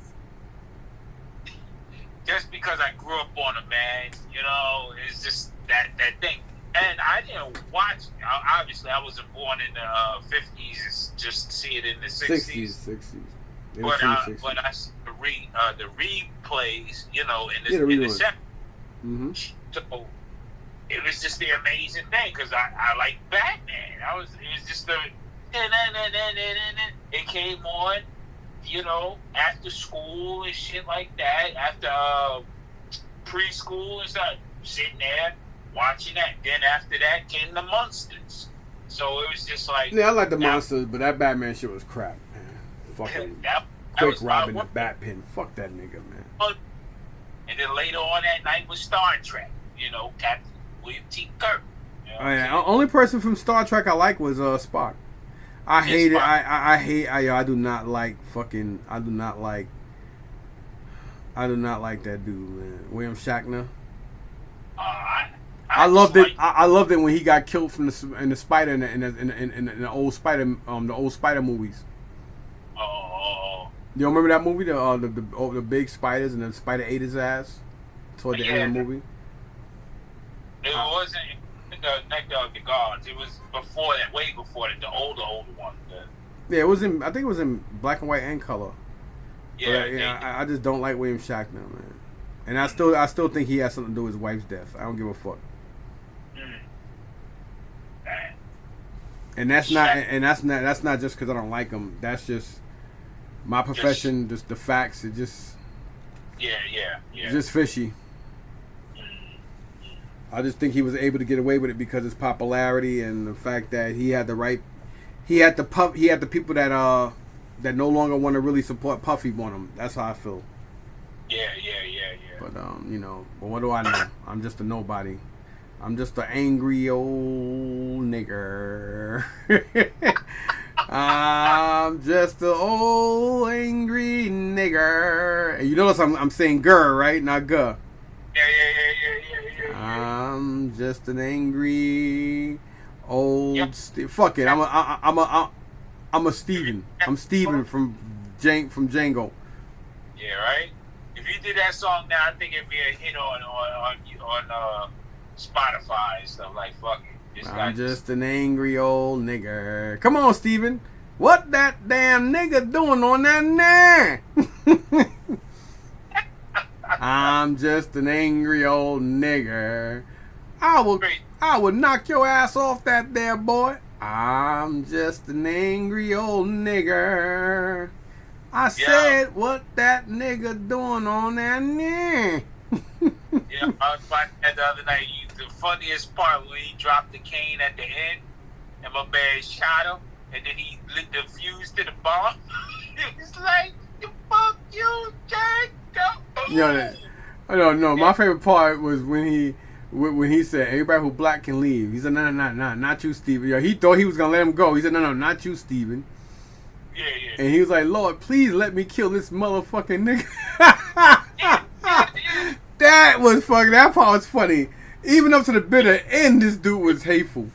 Just because I grew up on him, man, you know, it's just that thing. And I didn't watch. Obviously, I wasn't born in the 50s. Just to see it in the 60s. 60s. But I see the replays, you know, in the reruns. 70s. Mm-hmm. So it was just the amazing thing because I like Batman. It was just the it came on, you know, after school and shit like that, after preschool and stuff, sitting there watching that. Then after that came the Monsters. So it was just like, yeah, I like the Monsters, but that Batman shit was crap, man. Fucking quick robbing the Batpin. Fuck that nigga, man. And then later on that night was Star Trek. You know, Captain William T. Kirk. You know Oh, yeah. Only person from Star Trek I like was Spock. I hate it. I do not like that dude, man. William Shatner. I loved it. I loved it when he got killed from the spider in the old spider movies. Oh. You remember that movie? The big spiders and the spider ate his ass toward the end of the movie. It wasn't the Neck of the Gods. It was before that, way before that, the older one. Yeah, it was in. I think it was in black and white and color. Yeah, But, I just don't like William Shatner, man. And I still think he has something to do with his wife's death. I don't give a fuck. And that's not just because I don't like him. That's just my profession. Just the facts. It just just fishy. I just think he was able to get away with it because of his popularity and the fact that he had the people that no longer want to really support Puffy on him. That's how I feel. Yeah. But but what do I know? I'm just a nobody. I'm just an angry old nigger. I'm just an old angry nigger. And you notice I'm saying "gur," right? Not "guh." Yeah. I'm just an angry old. Fuck it. I'm a Steven. I'm Steven from Django. Yeah, right. If you did that song now, I think it'd be a hit on Spotify and stuff. Like, fuck it. I'm just an angry old nigger. Come on, Steven. What that damn nigga doing on that there? I'm just an angry old nigger. I would knock your ass off that there, boy. I'm just an angry old nigger. I said, what that nigga doing on that there? Yeah, I was watching that the other night. The funniest part when he dropped the cane at the end, and my man shot him, and then he lit the fuse to the bomb. It's like, fuck you, Jack. No. My favorite part was when he said, everybody who black can leave. He said, no, not you, Steven. Yo, he thought he was gonna let him go. He said, no, not you, Steven. Yeah. And he was like, Lord, please let me kill this motherfucking nigga. That was fucking. That part was funny. Even up to the bitter end, this dude was hateful.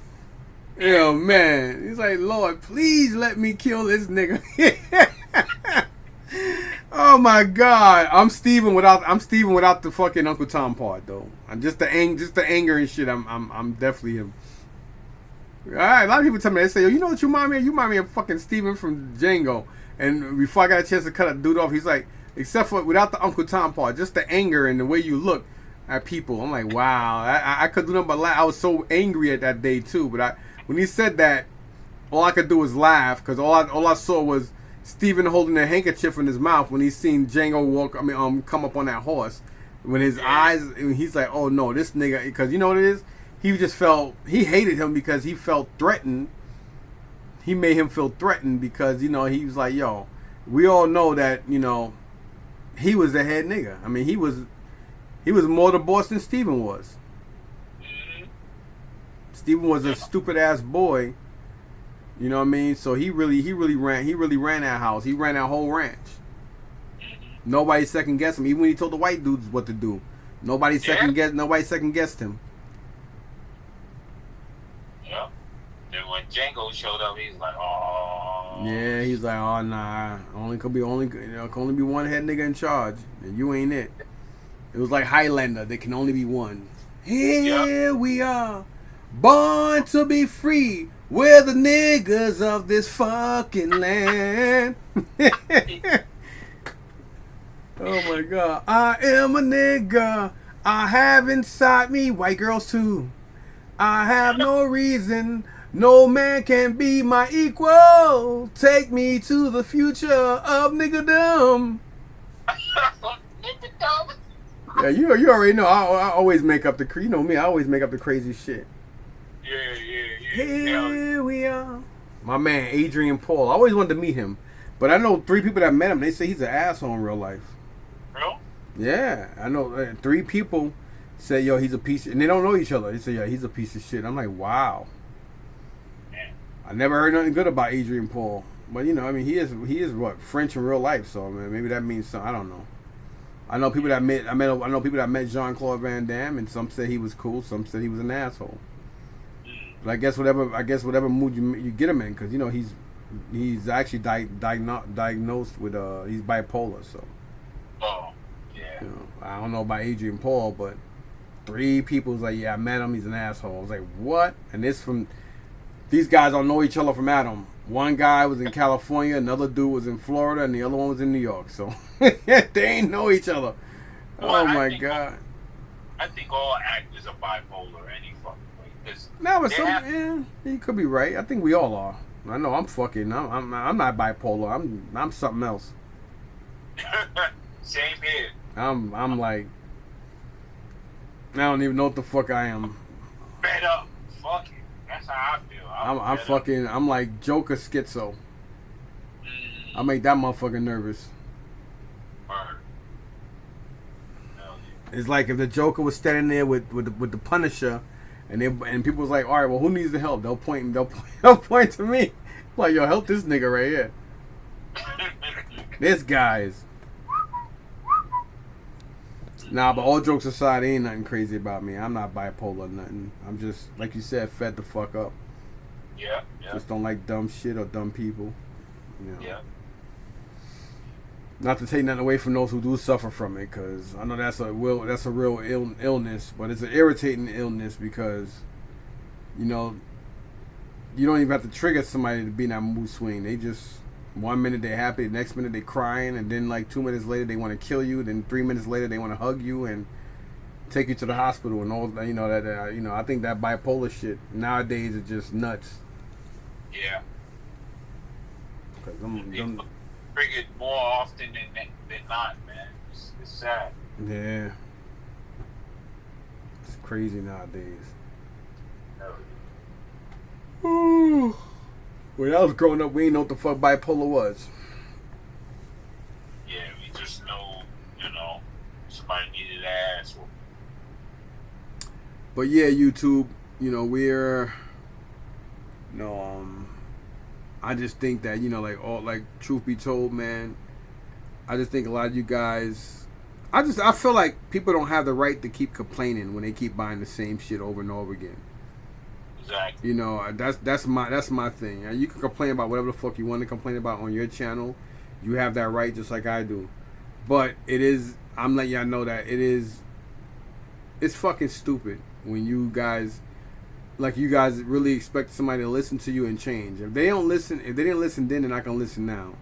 Yo, man. He's like, Lord, please let me kill this nigga. Oh my God. I'm Steven without the fucking Uncle Tom part though. I'm just the anger and shit. I'm definitely him. Alright, a lot of people tell me, they say, yo, you know what you remind me of? You remind me of fucking Steven from Django. And before I got a chance to cut a dude off, he's like, except for without the Uncle Tom part, just the anger and the way you look at people. I'm like, wow. I could do nothing but laugh. I was so angry at that day too. But when he said that, all I could do was laugh because all I saw was Steven holding a handkerchief in his mouth when he seen Django come up on that horse. When his eyes, he's like, oh no, this nigga, because you know what it is? He he hated him because he felt threatened. He made him feel threatened because, he was like, yo, we all know that, he was the head nigga. I mean, he was more the boss than Steven was. Steven was a stupid ass boy. You know what I mean? So he really ran that house. He ran that whole ranch. Nobody second guessed him. Even when he told the white dudes what to do, nobody second guessed him. Yep. Then when Django showed up, he's like, oh. Yeah, he's like, oh nah, can only be one head nigga in charge, and you ain't it. It was like Highlander. There can only be one. Here we are, born to be free. We're the niggas of this fucking land. Oh my god. I am a nigga. I have inside me white girls too. I have no reason. No man can be my equal. Take me to the future of niggerdom. Yeah, you already know. I always make up the you know me. I always make up the crazy shit. Yeah. Here we are. My man Adrian Paul. I always wanted to meet him, but I know 3 people that met him. They say he's an asshole in real life. Real? Yeah, I know 3 people say yo he's a piece of, and they don't know each other. They say yeah he's a piece of shit. I'm like wow. Man. I never heard nothing good about Adrian Paul, but you know I mean he is what French in real life. So man, maybe that means something. I don't know. I know people that met Jean-Claude Van Damme, and some said he was cool, some said he was an asshole. But I guess whatever mood you get him in, because you know he's actually diagnosed with he's bipolar. So Oh, yeah. you know, I don't know about Adrian Paul, but 3 people was like, yeah, I met him, he's an asshole. I was like, what? And these guys don't know each other from Adam. One guy was in California, another dude was in Florida, and the other one was in New York. So they ain't know each other. Well, Oh my god. I think all actors are bipolar any fucking way. No, but you could be right. I think we all are. I know I'm not bipolar. I'm something else. Same here. I'm like I don't even know what the fuck I am. Fed up. Fuck it. That's how I feel. I'm like Joker schizo. I make that motherfucker nervous. Word. It's like if the Joker was standing there with the Punisher, and people was like, all right, well, who needs the help? They'll point to me, like, yo, help this nigga right here. This guy's. Nah, but all jokes aside, ain't nothing crazy about me. I'm not bipolar or nothing. I'm just, like you said, fed the fuck up. Yeah. Just don't like dumb shit or dumb people. You know. Yeah. Not to take nothing away from those who do suffer from it, because I know that's a real illness, but it's an irritating illness because, you know, you don't even have to trigger somebody to be in that mood swing. They just 1 minute they're happy, the next minute they're crying, and then like 2 minutes later they want to kill you. Then 3 minutes later they want to hug you and take you to the hospital and all. You know that you know I think that bipolar shit nowadays is just nuts. Yeah. Because People triggered more often than not, man. It's sad. Yeah, it's crazy nowadays. No. When I was growing up, we didn't know what the fuck bipolar was. Yeah, we just know, somebody needed an ass. But yeah, YouTube, we're, I just think that, like truth be told, man, I just think a lot of you guys, I feel like people don't have the right to keep complaining when they keep buying the same shit over and over again. Exactly. That's my thing. You can complain about whatever the fuck you want to complain about on your channel. You have that right, just like I do. But I'm letting y'all know that it's fucking stupid when you guys really expect somebody to listen to you and change. If they didn't listen then, they're not gonna listen now.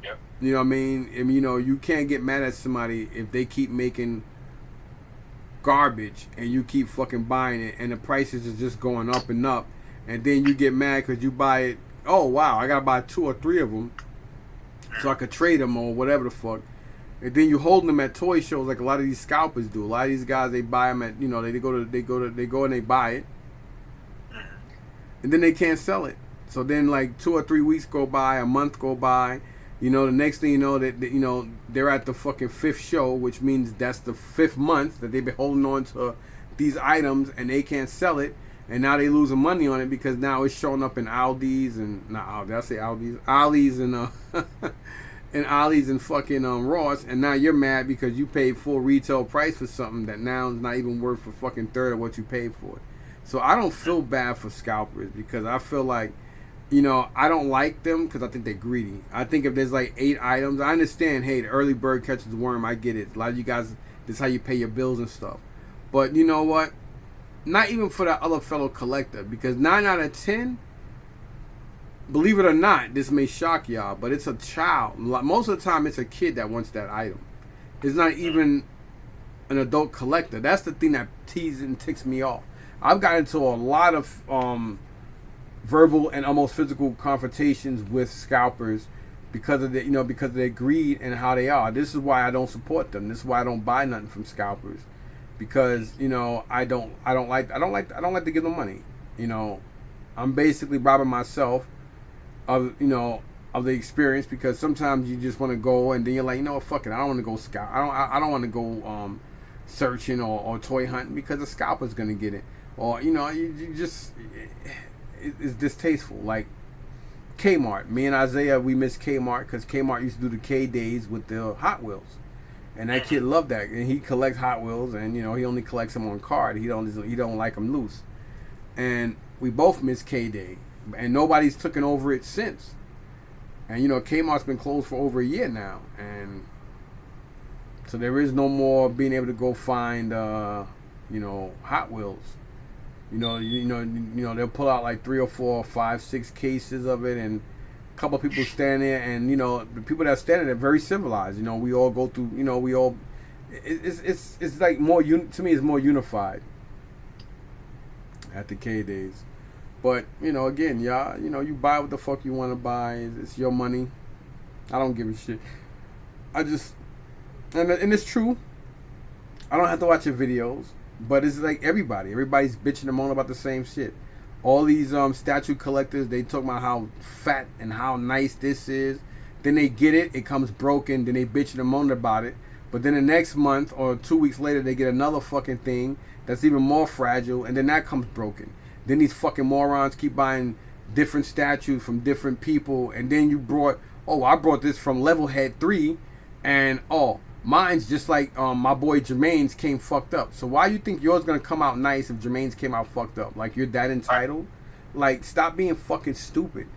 Yep. You know what I mean? And you can't get mad at somebody if they keep making garbage and you keep fucking buying it and the prices is just going up and up, and then you get mad because you buy it. Oh wow, I gotta buy 2 or 3 of them so I could trade them or whatever the fuck. And then you hold them at toy shows like a lot of these scalpers do. A lot of these guys, they buy them at, they go and they buy it, and then they can't sell it. So then like 2 or 3 weeks go by, a month go by. The next thing you know, that they're at the fucking 5th show, which means that's the 5th month that they've been holding on to these items and they can't sell it, and now they losing money on it because now it's showing up in Aldi's and not Aldi, I say Aldi's and in Ollie's and fucking Ross, and now you're mad because you paid full retail price for something that now is not even worth a fucking third of what you paid for it. So I don't feel bad for scalpers because I feel like, you know, I don't like them because I think they're greedy. I think if there's like 8 items, I understand, hey, the early bird catches the worm, I get it. A lot of you guys, this is how you pay your bills and stuff. But you know what? Not even for that other fellow collector, because 9 out of 10, believe it or not, this may shock y'all, but it's a child. Most of the time, it's a kid that wants that item. It's not even an adult collector. That's the thing that teases and ticks me off. I've gotten into a lot of verbal and almost physical confrontations with scalpers because of because of their greed and how they are. This is why I don't support them. This is why I don't buy nothing from scalpers, because I don't like to give them money. I'm basically robbing myself of the experience, because sometimes you just want to go and then you're like, fuck it, I don't want to go scout. I don't want to go searching or toy hunting because the scalper's gonna get it, or you just it's distasteful. Like Kmart, me and Isaiah, we miss Kmart because Kmart used to do the K days with the Hot Wheels, and that kid loved that, and he collects Hot Wheels, and he only collects them on card. He don't like them loose, and we both miss K Day, and nobody's taken over it since. And Kmart's been closed for over a year now, and so there is no more being able to go find Hot Wheels. They'll pull out like 3 or 4 or 5, 6 cases of it, and a couple of people stand there, and the people that stand there are very civilized. We all go through. We all. It's like more to me. It's more unified at the K days. But again, y'all, you buy what the fuck you want to buy. It's your money. I don't give a shit. I just and it's true. I don't have to watch your videos. But it's like everybody's bitching and moaning about the same shit. All these statue collectors, they talk about how fat and how nice this is. Then they get it, it comes broken. Then they bitching and moaning about it. But then the next month or 2 weeks later, they get another fucking thing that's even more fragile, and then that comes broken. Then these fucking morons keep buying different statues from different people, and then I brought this from Levelhead 3, and mine's just like my boy Jermaine's came fucked up. So why you think yours gonna come out nice if Jermaine's came out fucked up? Like, you're that entitled? Like, stop being fucking stupid.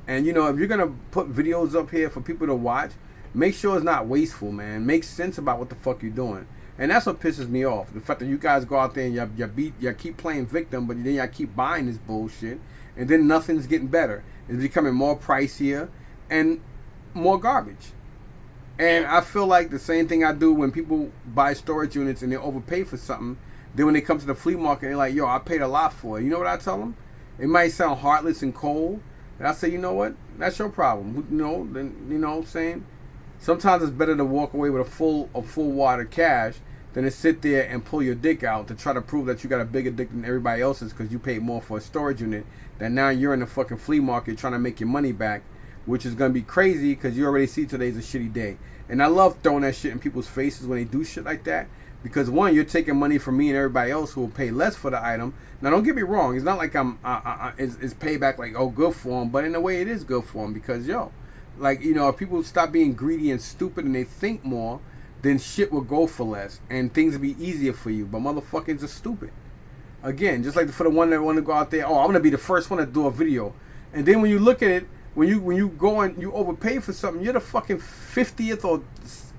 And if you're gonna put videos up here for people to watch, make sure it's not wasteful, man. Make sense about what the fuck you're doing. And that's what pisses me off. The fact that you guys go out there and you keep playing victim, but then y'all keep buying this bullshit, and then nothing's getting better. It's becoming more pricier and more garbage. And I feel like the same thing I do when people buy storage units and they overpay for something. Then when they come to the flea market, they're like, yo, I paid a lot for it. You know what I tell them? It might sound heartless and cold. And I say, you know what? That's your problem. Then what I'm saying? Sometimes it's better to walk away with a full wad of cash than to sit there and pull your dick out to try to prove that you got a bigger dick than everybody else's because you paid more for a storage unit. That now you're in the fucking flea market trying to make your money back, which is going to be crazy because you already see today's a shitty day. And I love throwing that shit in people's faces when they do shit like that, because one, you're taking money from me and everybody else who will pay less for the item. Now, don't get me wrong, it's not like it's payback like, good for them, but in a way it is good for them, because if people stop being greedy and stupid and they think more, then shit will go for less and things will be easier for you. But motherfuckers are stupid. Again, just like for the one that want to go out there, I'm going to be the first one to do a video. And then when you look at it, when you go and you overpay for something, you're the fucking 50th or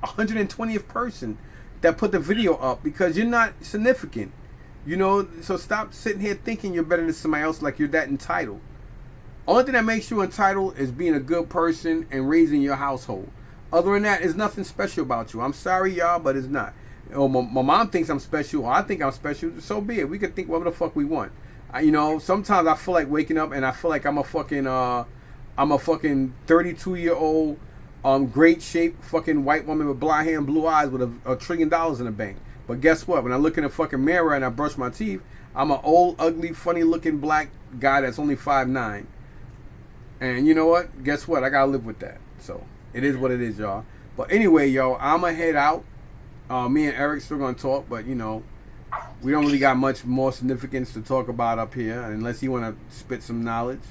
120th person that put the video up because you're not significant. So stop sitting here thinking you're better than somebody else like you're that entitled. Only thing that makes you entitled is being a good person and raising your household. Other than that, there's nothing special about you. I'm sorry, y'all, but it's not. My mom thinks I'm special, or I think I'm special. So be it. We can think whatever the fuck we want. Sometimes I feel like waking up and I feel like I'm a fucking 32-year-old, great shape fucking white woman with blonde hair and blue eyes with $1 trillion in the bank. But guess what? When I look in the fucking mirror and I brush my teeth, I'm an old, ugly, funny-looking black guy that's only 5'9". And you know what? Guess what? I gotta live with that. So it is what it is, y'all. But anyway, I'ma head out. Me and Eric still gonna talk, but we don't really got much more significance to talk about up here, unless you wanna spit some knowledge.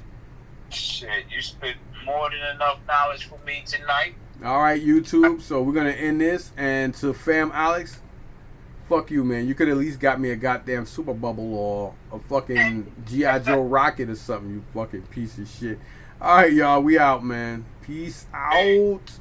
Shit, you spit more than enough knowledge for me tonight. All right, YouTube. So we're gonna end this, and to fam Alex, fuck you, man. You could at least got me a goddamn super bubble or a fucking GI Joe rocket or something. You fucking piece of shit. All right, y'all. We out, man. Peace out.